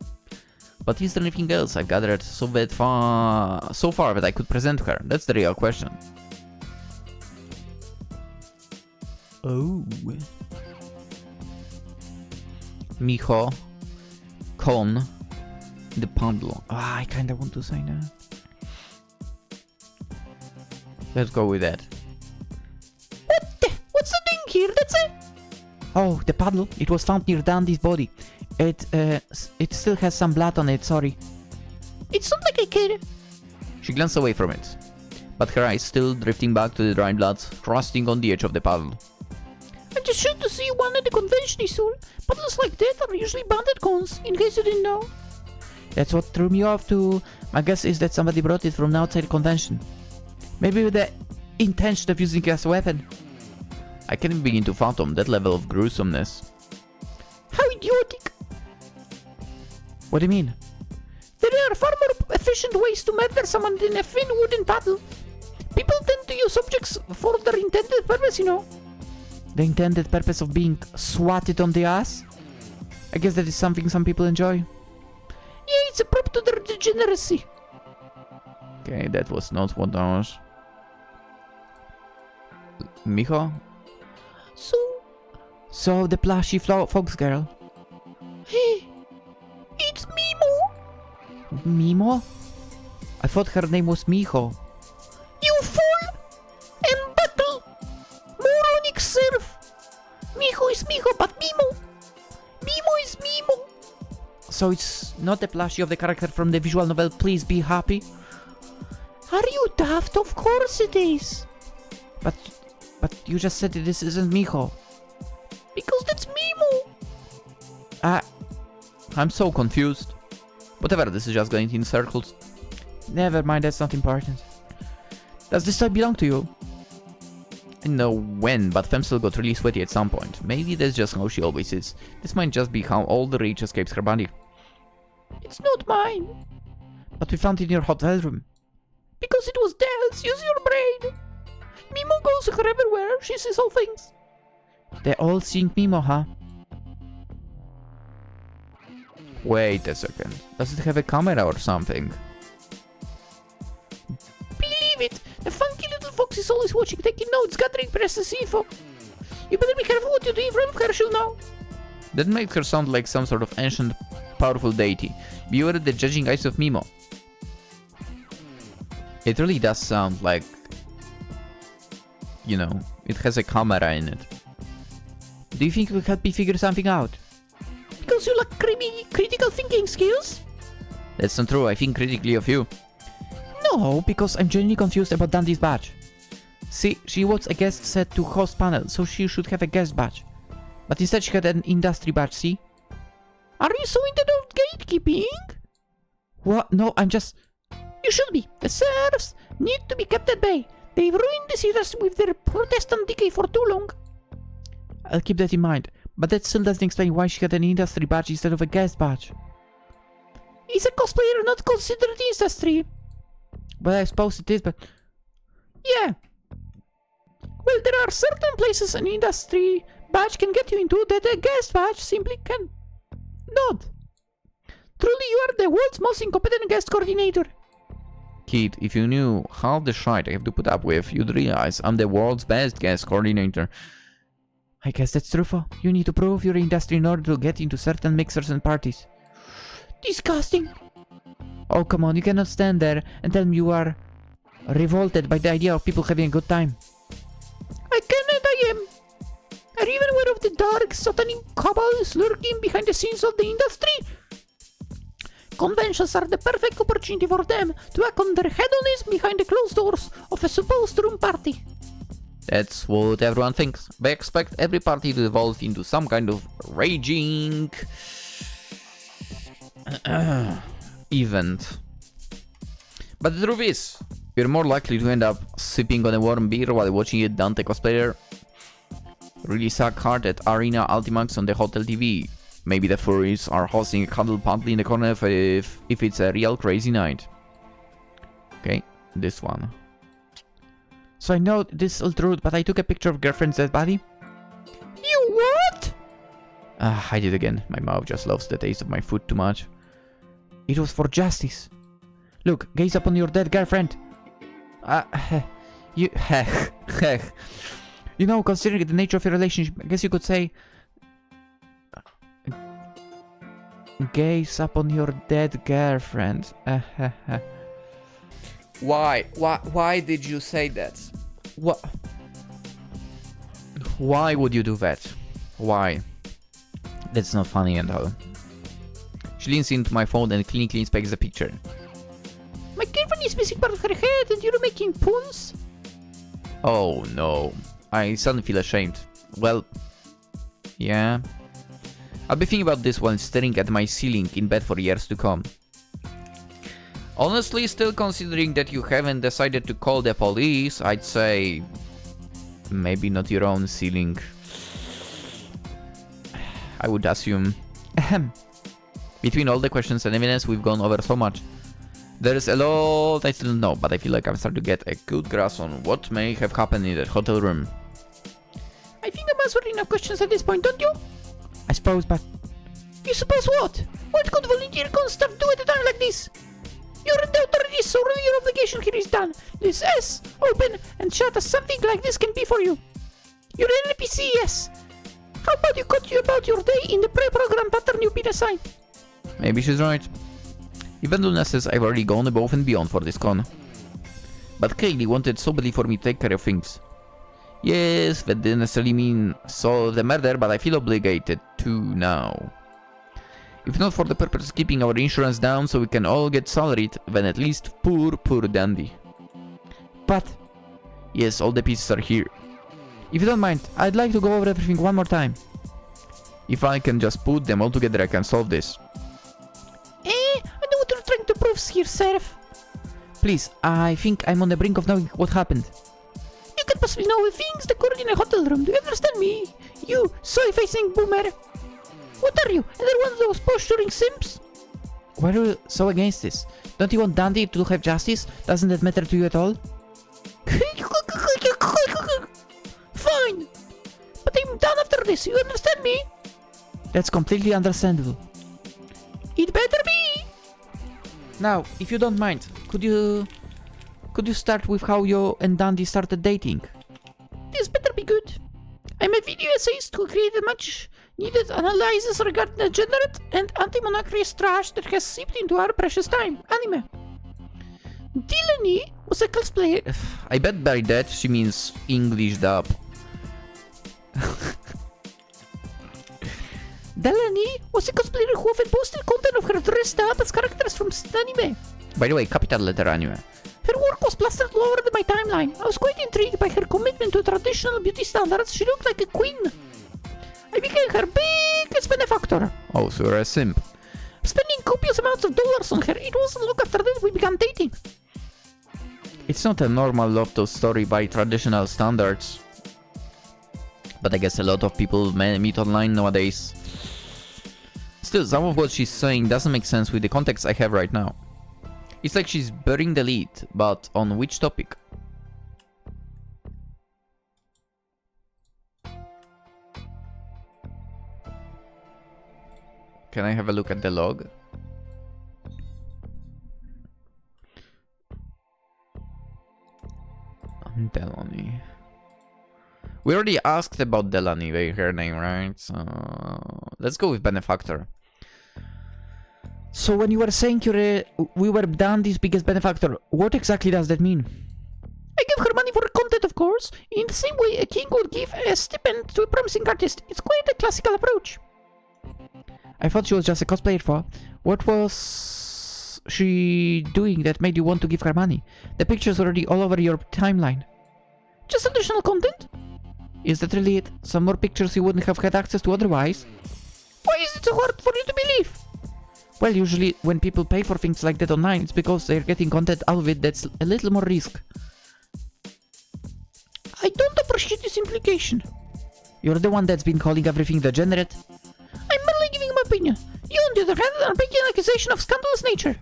But is there anything else I've gathered so far that I could present to her? That's the real question. Oh. Miho. Con. The Paddle. I kinda want to say that. Let's go with that. What's the thing here? That's it? Oh, the paddle. It was found near Dandy's body. It still has some blood on it, sorry. It's not like I care. She glanced away from it, but her eyes still drifting back to the dried blood, rusting on the edge of the paddle. I'm just sure to see one at the convention is all. Paddles like that are usually banned at cons, in case you didn't know. That's what threw me off too. My guess is that somebody brought it from outside the convention. Maybe with the intention of using it as a weapon. I can't even begin to fathom that level of gruesomeness. How idiotic! What do you mean? There are far more efficient ways to murder someone than a thin wooden paddle. People tend to use objects for their intended purpose, you know. The intended purpose of being swatted on the ass? I guess that is something some people enjoy. Yeah, it's a prop to their degeneracy. Okay, that was not what I was. Miho? So the plushy fox girl. Hey, it's Mimo. Mimo? I thought her name was Miho. You fool! And battle! Moronic serf! Miho is Miho, but Mimo! Mimo is Mimo! So it's not the plushie of the character from the visual novel Please Be Happy? Are you daft? Of course it is! But you just said that this isn't Miho. Because that's Mimo! I'm so confused. Whatever, this is just going in circles. Never mind, that's not important. Does this toy belong to you? I don't know when, but Femcel got really sweaty at some point. Maybe that's just how she always is. This might just be how all the rage escapes her body. It's not mine. But we found it in your hotel room. Because it was Dell's. Use your brain. Mimo goes her everywhere. She sees all things. They're all seeing Mimo, huh? Wait a second. Does it have a camera or something? Believe it! The funky little fox is always watching, taking notes, gathering precious info. You better be careful what you do in front of her, she'll know. That makes her sound like some sort of ancient, powerful deity. Beware the judging eyes of Mimo. It really does sound like... You know, it has a camera in it. Do you think it will help me figure something out? Because you lack critical thinking skills? That's not true, I think critically of you. No, because I'm genuinely confused about Dandy's badge. See, she was a guest set to host panel, so she should have a guest badge. But instead she had an industry badge, see? Are you so into gatekeeping? What? No, I'm just... You should be. The serfs need to be kept at bay. They've ruined this industry with their Protestant decay for too long. I'll keep that in mind, but that still doesn't explain why she had an industry badge instead of a guest badge. Is a cosplayer not considered industry? Well, I suppose it is, but... Yeah. Well, there are certain places an industry badge can get you into that a guest badge simply can not. Truly, you are the world's most incompetent guest coordinator. Kid, if you knew half the shite I have to put up with, you'd realize I'm the world's best guest coordinator. I guess that's true, for you need to prove your industry in order to get into certain mixers and parties. Disgusting. Oh, come on, you cannot stand there and tell me you are revolted by the idea of people having a good time. I cannot, I am. Are you even aware of the dark, satanic cabals lurking behind the scenes of the industry? Conventions are the perfect opportunity for them to act on their hedonism behind the closed doors of a supposed room party. That's what everyone thinks. They expect every party to evolve into some kind of raging... event. But the truth is, you're more likely to end up sipping on a warm beer while watching a Dante cosplayer really suck hard at Arena Ultimax on the hotel TV. Maybe the furries are hosting a cuddle paddle in the corner if it's a real crazy night. Okay, this one. So I know this is ultra rude, but I took a picture of girlfriend's dead body. You what? I did again. My mouth just loves the taste of my food too much. It was for justice. Look, gaze upon your dead girlfriend. You... You know, considering the nature of your relationship, I guess you could say... Gaze upon your dead girlfriend. Why? Why did you say that? What? Why would you do that? Why? That's not funny at all. She leans into my phone and clinically inspects the picture. My girlfriend is missing part of her head and you're making puns? Oh no. I suddenly feel ashamed. Well, yeah. I'll be thinking about this while staring at my ceiling in bed for years to come. Honestly, still considering that you haven't decided to call the police, I'd say... maybe not your own ceiling. I would assume. Between all the questions and evidence we've gone over so much, there's a lot I still don't know, but I feel like I'm starting to get a good grasp on what may have happened in that hotel room. I think I'm answering enough questions at this point, don't you? I suppose, but... You suppose what? What could volunteer staff do at a time like this? You're in the authorities, so your obligation here is done. This S, open and shut as something like this can be for you. You're an NPC, yes. How about you cut you about your day in the pre-program pattern you've been assigned? Maybe she's right. Even Luna says I've already gone above and beyond for this con. But Kaylee wanted so badly for me to take care of things. Yes, that didn't necessarily mean solve the murder, but I feel obligated to now. If not for the purpose of keeping our insurance down so we can all get salaried, then at least poor Dandy. But... Yes, all the pieces are here. If you don't mind, I'd like to go over everything one more time. If I can just put them all together, I can solve this. I know what you're trying to prove here, Seraph. Please, I think I'm on the brink of knowing what happened. You can possibly know things that occurred in a hotel room, do you understand me? You, soy-facing boomer. What are you, another one of those posturing simps? Why are you so against this? Don't you want Dandy to have justice? Doesn't that matter to you at all? Fine! But I'm done after this, you understand me? That's completely understandable. It better be! Now, if you don't mind, could you start with how you and Dandy started dating? This better be good. I'm a video essayist who created much needed analysis regarding the degenerate and anti-monarchist trash that has seeped into our precious time, anime. Delaney was a cosplayer. I bet by that she means English dub. Delaney was a cosplayer who often posted content of her dressed up as characters from anime. By the way, capital letter anime. Her work was plastered all over my timeline. I was quite intrigued by her commitment to traditional beauty standards. She looked like a queen. I became her biggest benefactor. Oh, so you're a simp. Spending copious amounts of dollars on her. It wasn't long after that we began dating. It's not a normal love story by traditional standards. But I guess a lot of people meet online nowadays. Still, some of what she's saying doesn't make sense with the context I have right now. It's like she's burying the lead, but on which topic? Can I have a look at the log? Delaney. We already asked about Delaney, her name, right? So let's go with benefactor. So when you were saying we were Dandy's biggest benefactor, what exactly does that mean? I give her money for content, of course, in the same way a king would give a stipend to a promising artist. It's quite a classical approach. I thought she was just a cosplayer for. What was she doing that made you want to give her money? The picture's already all over your timeline. Just additional content? Is that really it? Some more pictures you wouldn't have had access to otherwise? Why is it so hard for you to believe? Well, usually when people pay for things like that online, it's because they're getting content out of it that's a little more risk. I don't appreciate this implication. You're the one that's been calling everything degenerate. I'm merely giving my opinion. You, on the other hand, are making an accusation of scandalous nature.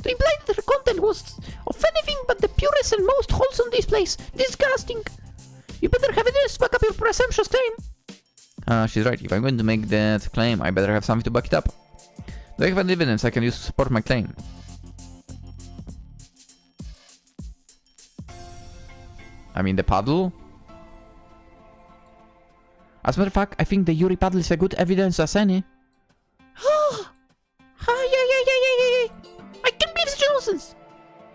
To imply that her content was offensive anything but the purest and most wholesome displays. Disgusting. You better have evidence to back up your presumptuous claim. She's right. If I'm going to make that claim, I better have something to back it up. Do I have any evidence I can use to support my claim? I mean, the paddle? As a matter of fact, I think the Yuri Paddle is a good evidence as any. Yeah. I can't believe such nonsense.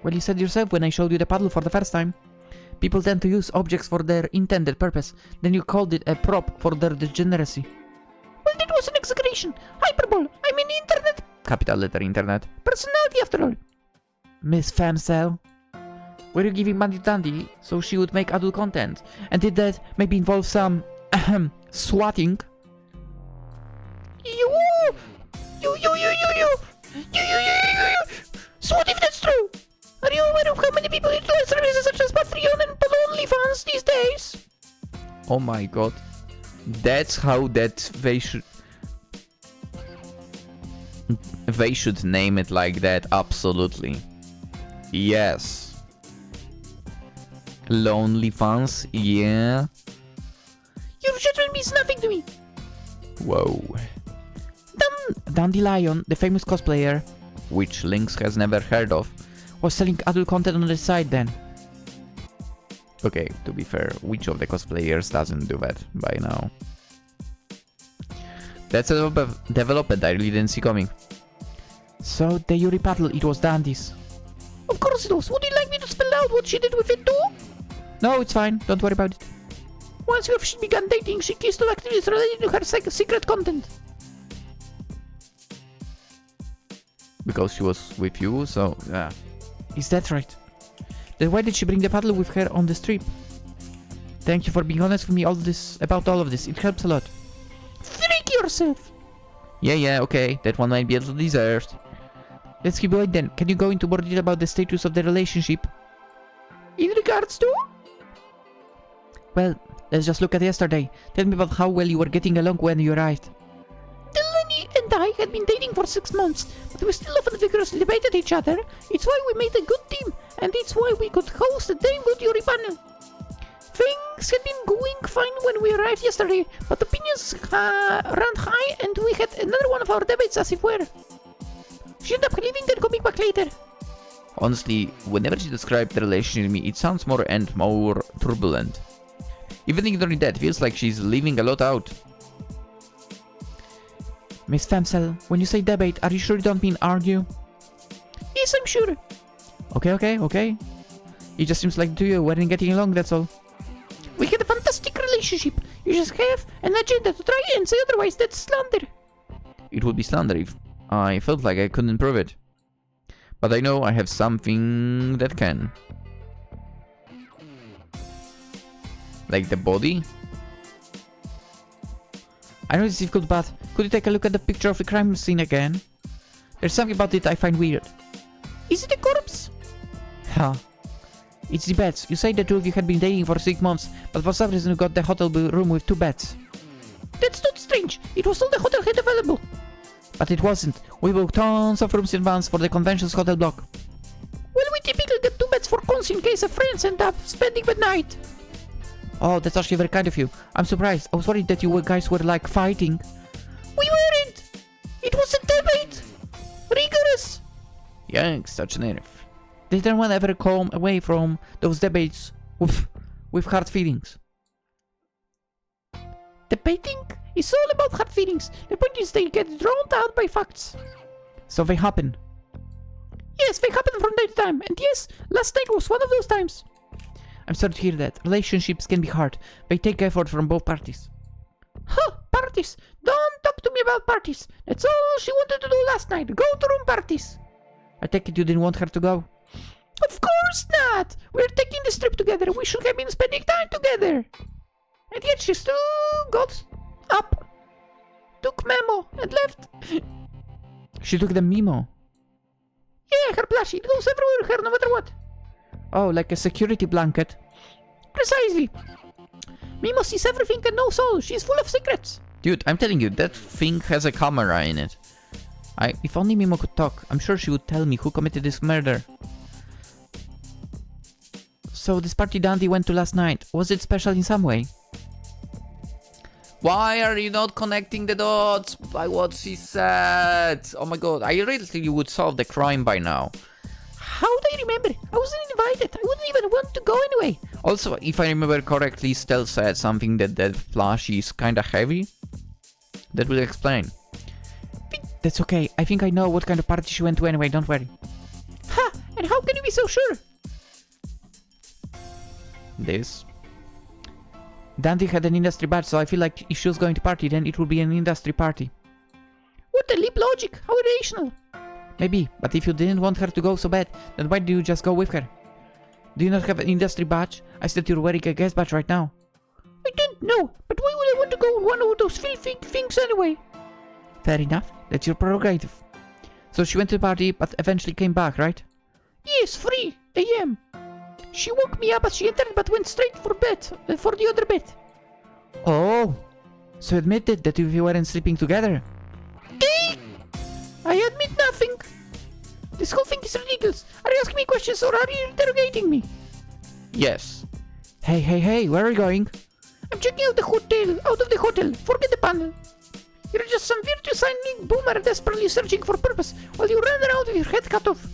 Well, you said yourself when I showed you the paddle for the first time. People tend to use objects for their intended purpose. Then you called it a prop for their degeneracy. Well, that was an exaggeration. Hyperbole. I mean internet. Capital letter internet. Personality after all. Miss Femcell. Were you giving money to Dandy so she would make adult content? And did that maybe involve some swatting? You. Swat if that's true. Are you aware of how many people utilize services such as Patreon and PolishLynx these days? Oh my god. That's how they should name it like that, absolutely. Yes. Lonely fans, yeah. Your judgment means nothing to me. Whoa. Dandelion, the famous cosplayer, Which Lynx has never heard of. was selling adult content on the side then. Okay, to be fair, which of the cosplayers doesn't do that by now? That's a development I really didn't see coming. So the Yuri Paddle, it was Dandy's. Of course it was. Would you like me to spell out what she did with it too? No, it's fine. Don't worry about it. Once you have begun dating, she kissed all activities related to her secret content. Because she was with you, so yeah. Is that right? Then why did she bring the paddle with her on the trip? Thank you for being honest with me about all of this. It helps a lot. Freak yourself! Yeah, okay. That one might be a little deserved. Let's keep going then. Can you go into more detail about the status of the relationship? In regards to? Well, let's just look at yesterday. Tell me about how well you were getting along when you arrived. Delaney and I had been dating for 6 months, but we still often vigorously debated each other. It's why we made a good team, and it's why we could host a damn good Yuri panel. Things had been going fine when we arrived yesterday, but opinions ran high and we had another one of our debates as it were. She ended up leaving and coming back later. Honestly, whenever she described the relationship with me, it sounds more and more turbulent. Even ignoring that, feels like she's leaving a lot out. Miss Femcell, when you say debate, are you sure you don't mean argue? Yes, I'm sure. Okay. It just seems like you weren't getting along, that's all. We had a fantastic relationship. You just have an agenda to try and say otherwise. That's slander. It would be slander if I felt like I couldn't prove it. But I know I have something that can. Like the body? I know it's difficult, but could you take a look at the picture of the crime scene again? There's something about it I find weird. Is it a corpse? Huh. It's the beds. You say the two of you had been dating for 6 months, but for some reason you got the hotel room with 2 beds. That's not strange. It was all the hotel had available. But it wasn't. We booked tons of rooms in advance for the convention's hotel block. Well, we typically get 2 beds for cons in case a friend end up spending the night. Oh, that's actually very kind of you. I'm surprised. I was worried that you guys were like fighting. We weren't! It was a debate! Rigorous! Yikes, such a nerve. Did anyone ever come away from those debates with hard feelings? Debating is all about hard feelings. The point is they get drowned out by facts. So they happen. Yes, they happen from time to time. And yes, last night was one of those times. I'm sorry to hear that. Relationships can be hard. They take effort from both parties. Huh, parties. Don't talk to me about parties. That's all she wanted to do last night. Go to room parties. I take it you didn't want her to go. Of course not! We're taking this trip together. We should have been spending time together. And yet she still got up, took memo, and left. She took the memo? Yeah, her plushie. It goes everywhere with her no matter what. Oh, like a security blanket. Precisely. Mimo sees everything and knows all. She's full of secrets. Dude, I'm telling you, that thing has a camera in it. If only Mimo could talk, I'm sure she would tell me who committed this murder. So this party Dandy went to last night, was it special in some way? Why are you not connecting the dots by what she said? Oh my god, I really think you would solve the crime by now. How do I remember? I wasn't invited. I wouldn't even want to go anyway. Also, if I remember correctly, Stella said something that flash is kinda heavy. That will explain. That's okay. I think I know what kind of party she went to anyway, don't worry. Ha! And how can you be so sure? This. Dandy had an industry badge, so I feel like if she was going to party, then it would be an industry party. What a leap logic! How irrational! Maybe, but if you didn't want her to go so bad, then why do you just go with her? Do you not have an industry badge? I said you're wearing a guest badge right now. I don't know, but why would I want to go on one of those filthy things anyway? Fair enough, that's your prerogative. So she went to the party, but eventually came back, right? Yes, 3 AM. She woke me up as she entered, but went straight for bed, for the other bed. Oh, so admitted that you weren't sleeping together. I admit nothing. This whole thing is ridiculous. Are you asking me questions or are you interrogating me? Yes. Hey, where are you going? I'm checking out out of the hotel. Forget the panel. You're just some virtue signaling boomer desperately searching for purpose while you run around with your head cut off.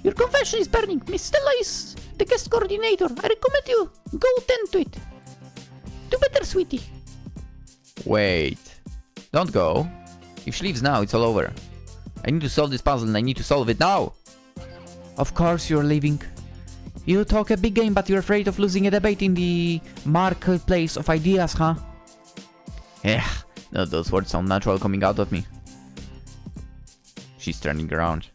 Your confession is burning. Miss Stella is the guest coordinator. I recommend you go tend to it. Do better, sweetie. Wait. Don't go. If she leaves now, it's all over. I need to solve this puzzle and I need to solve it now. Of course you're leaving. You talk a big game, but you're afraid of losing a debate in the marketplace of ideas, huh? Yeah, no, those words sound natural coming out of me. She's turning around.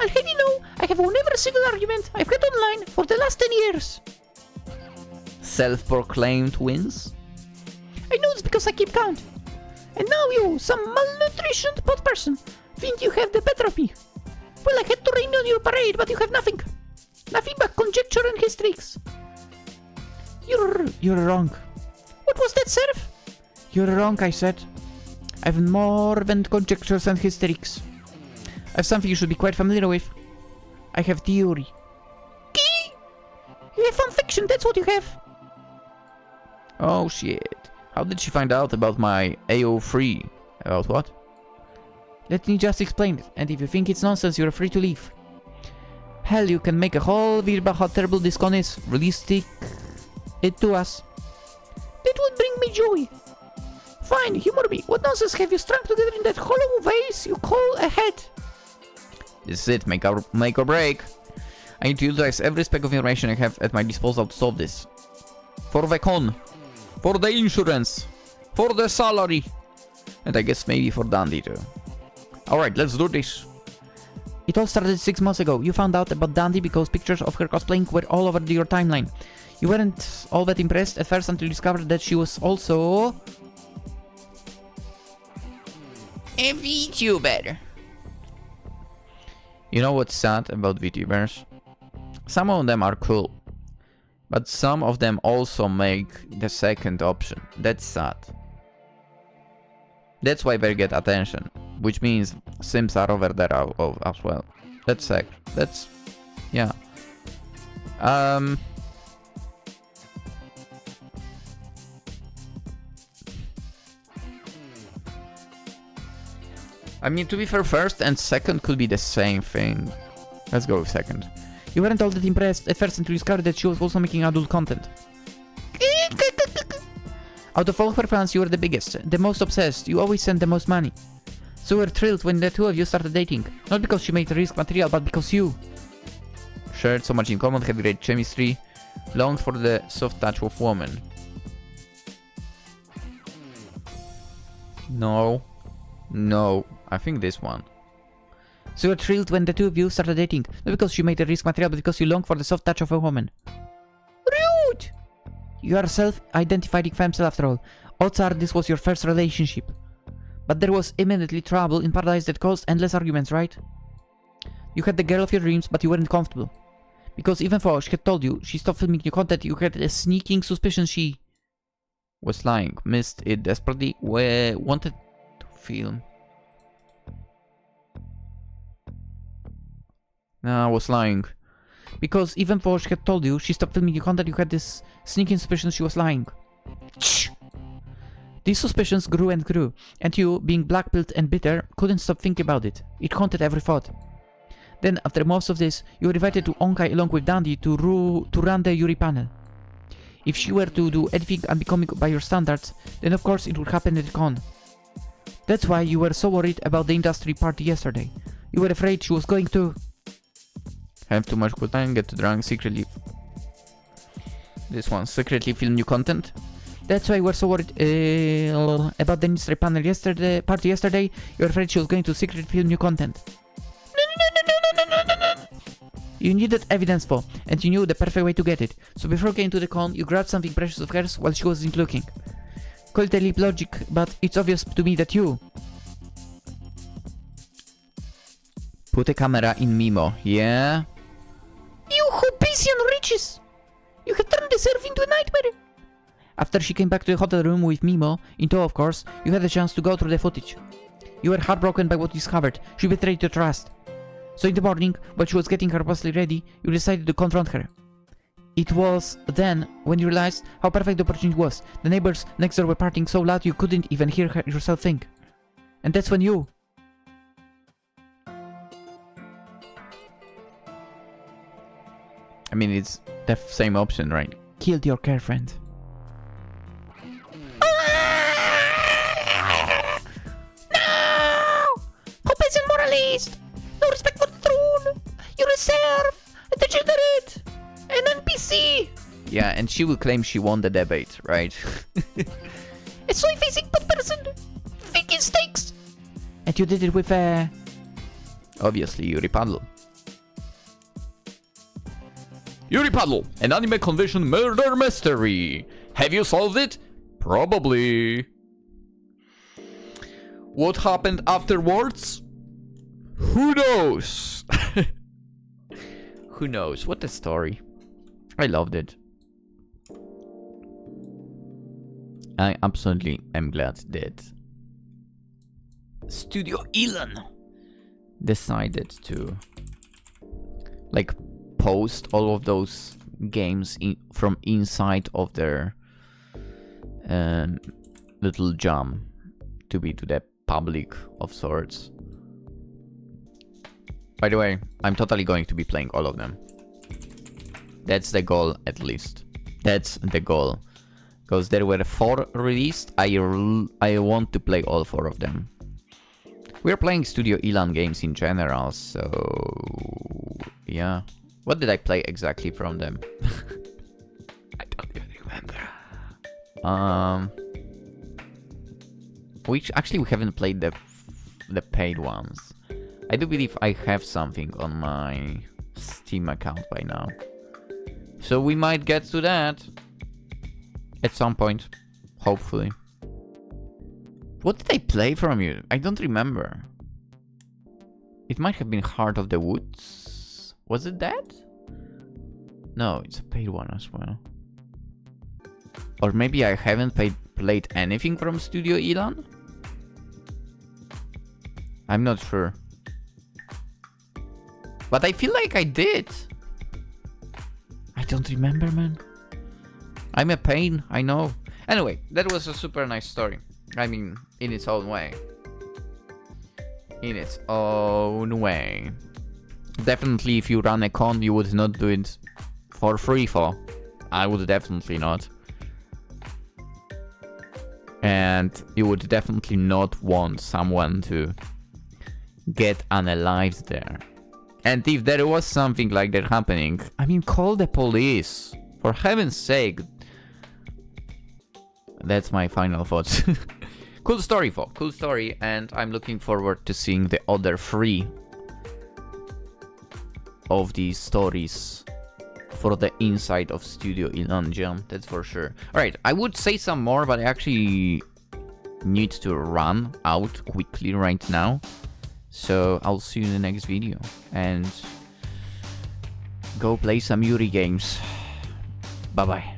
I'll have you know, I have won every single argument I've had online for the last 10 years. Self-proclaimed wins? I know it's because I keep count. And now you, some malnutritioned pot person, think you have the better of me. Well, I had to rain on your parade, but you have nothing. Nothing but conjecture and hysterics. You're wrong. What was that, Serf? You're wrong, I said. I've more than conjectures and hysterics. I have something you should be quite familiar with. I have theory. You have fanfiction, that's what you have. Oh shit. How did she find out about my AO3? About what? Let me just explain it, and if you think it's nonsense, you're free to leave. Hell, you can make a whole video about how terrible this con is. Release it to us. That would bring me joy. Fine, humor me. What nonsense have you strung together in that hollow vase you call a head? This is it, make or break. I need to utilize every speck of information I have at my disposal to solve this. For the con. For the insurance. For the salary. And I guess maybe for Dandy too. Alright, let's do this. It all started 6 months ago. You found out about Dandy because pictures of her cosplaying were all over your timeline. You weren't all that impressed at first until you discovered that she was also a VTuber. You know what's sad about VTubers? Some of them are cool. But some of them also make the second option. That's sad. That's why they get attention. Which means Sims are over there as well. That's sad. That's... yeah. I mean, to be fair, first and second could be the same thing. Let's go with second. You weren't all that impressed at first until you discovered that she was also making adult content. Out of all her fans, you were the biggest, the most obsessed, you always sent the most money. So we were thrilled when the two of you started dating. Not because she made risk material, but because you shared so much in common, had great chemistry, longed for the soft touch of woman. No. I think this one. So you were thrilled when the two of you started dating. Not because she made a risk material, but because you longed for the soft touch of a woman. Rude! You are a self-identifying femcel after all. Odds are this was your first relationship. But there was imminently trouble in paradise that caused endless arguments, right? You had the girl of your dreams, but you weren't comfortable. Because even though she had told you she stopped filming new content, you had a sneaking suspicion she was lying, missed it desperately, wanted to film. No, I was lying. Because even though she had told you she stopped filming your content, you had this sneaking suspicion she was lying. Shh! These suspicions grew and grew, and you, being black-pilled and bitter, couldn't stop thinking about it. It haunted every thought. Then, after most of this, you were invited to Onkai along with Dandy to run the Yuri panel. If she were to do anything unbecoming by your standards, then of course it would happen at the con. That's why you were so worried about the industry party yesterday. You were afraid she was going to... Have too much good time, get too drunk, secretly... This one, secretly film new content? That's why you were so worried about the industry panel party yesterday. You were afraid she was going to secretly film new content. You needed evidence for, and you knew the perfect way to get it. So before getting to the con, you grabbed something precious of hers while she wasn't looking. Call it a leap logic, but it's obvious to me that you... Put a camera in Mimo, yeah? You who busy on riches! You had turned this earth into a nightmare! After she came back to the hotel room with Mimo, in tow of course, you had a chance to go through the footage. You were heartbroken by what you discovered. She betrayed your trust. So in the morning, while she was getting her puzzle ready, you decided to confront her. It was then when you realized how perfect the opportunity was. The neighbors next door were partying so loud you couldn't even hear yourself think. And that's when you... I mean, it's the same option, right? Killed your girlfriend. No! Who is a moralist? No respect for the throne! You reserve! A degenerate! An NPC! Yeah, and she will claim she won the debate, right? A soy-facing bad person! Thinking stakes! And you did it with Obviously, Yuri Paddle. Yuri Paddle, an anime convention murder mystery. Have you solved it? Probably. What happened afterwards? Who knows? Who knows? What a story. I loved it. I absolutely am glad that Studio Elon decided to like post all of those games from inside of their little jam to be to the public of sorts. By the way, I'm totally going to be playing all of them. That's the goal, at least. That's the goal. Because there were 4 released, I want to play all 4 of them. We're playing Studio Elon games in general, so... yeah. What did I play exactly from them? I don't even remember. Actually, we haven't played the paid ones. I do believe I have something on my Steam account by now. So we might get to that at some point, hopefully. What did I play from you? I don't remember. It might have been Heart of the Woods. Was it that? No, it's a paid one as well. Or maybe I haven't played anything from Studio Elon? I'm not sure. But I feel like I did. I don't remember, man. I'm a pain, I know. Anyway, that was a super nice story. I mean, in its own way. In its own way. Definitely, if you run a con, you would not do it for free for. I would definitely not. And you would definitely not want someone to get unalived there. And if there was something like that happening, I mean, call the police. For heaven's sake. That's my final thoughts. Cool story, folks. Cool story. And I'm looking forward to seeing the other 3 of these stories for the inside of Studio Elon Jam. That's for sure. Alright, I would say some more, but I actually need to run out quickly right now. So I'll see you in the next video. And go play some Yuri games. Bye-bye.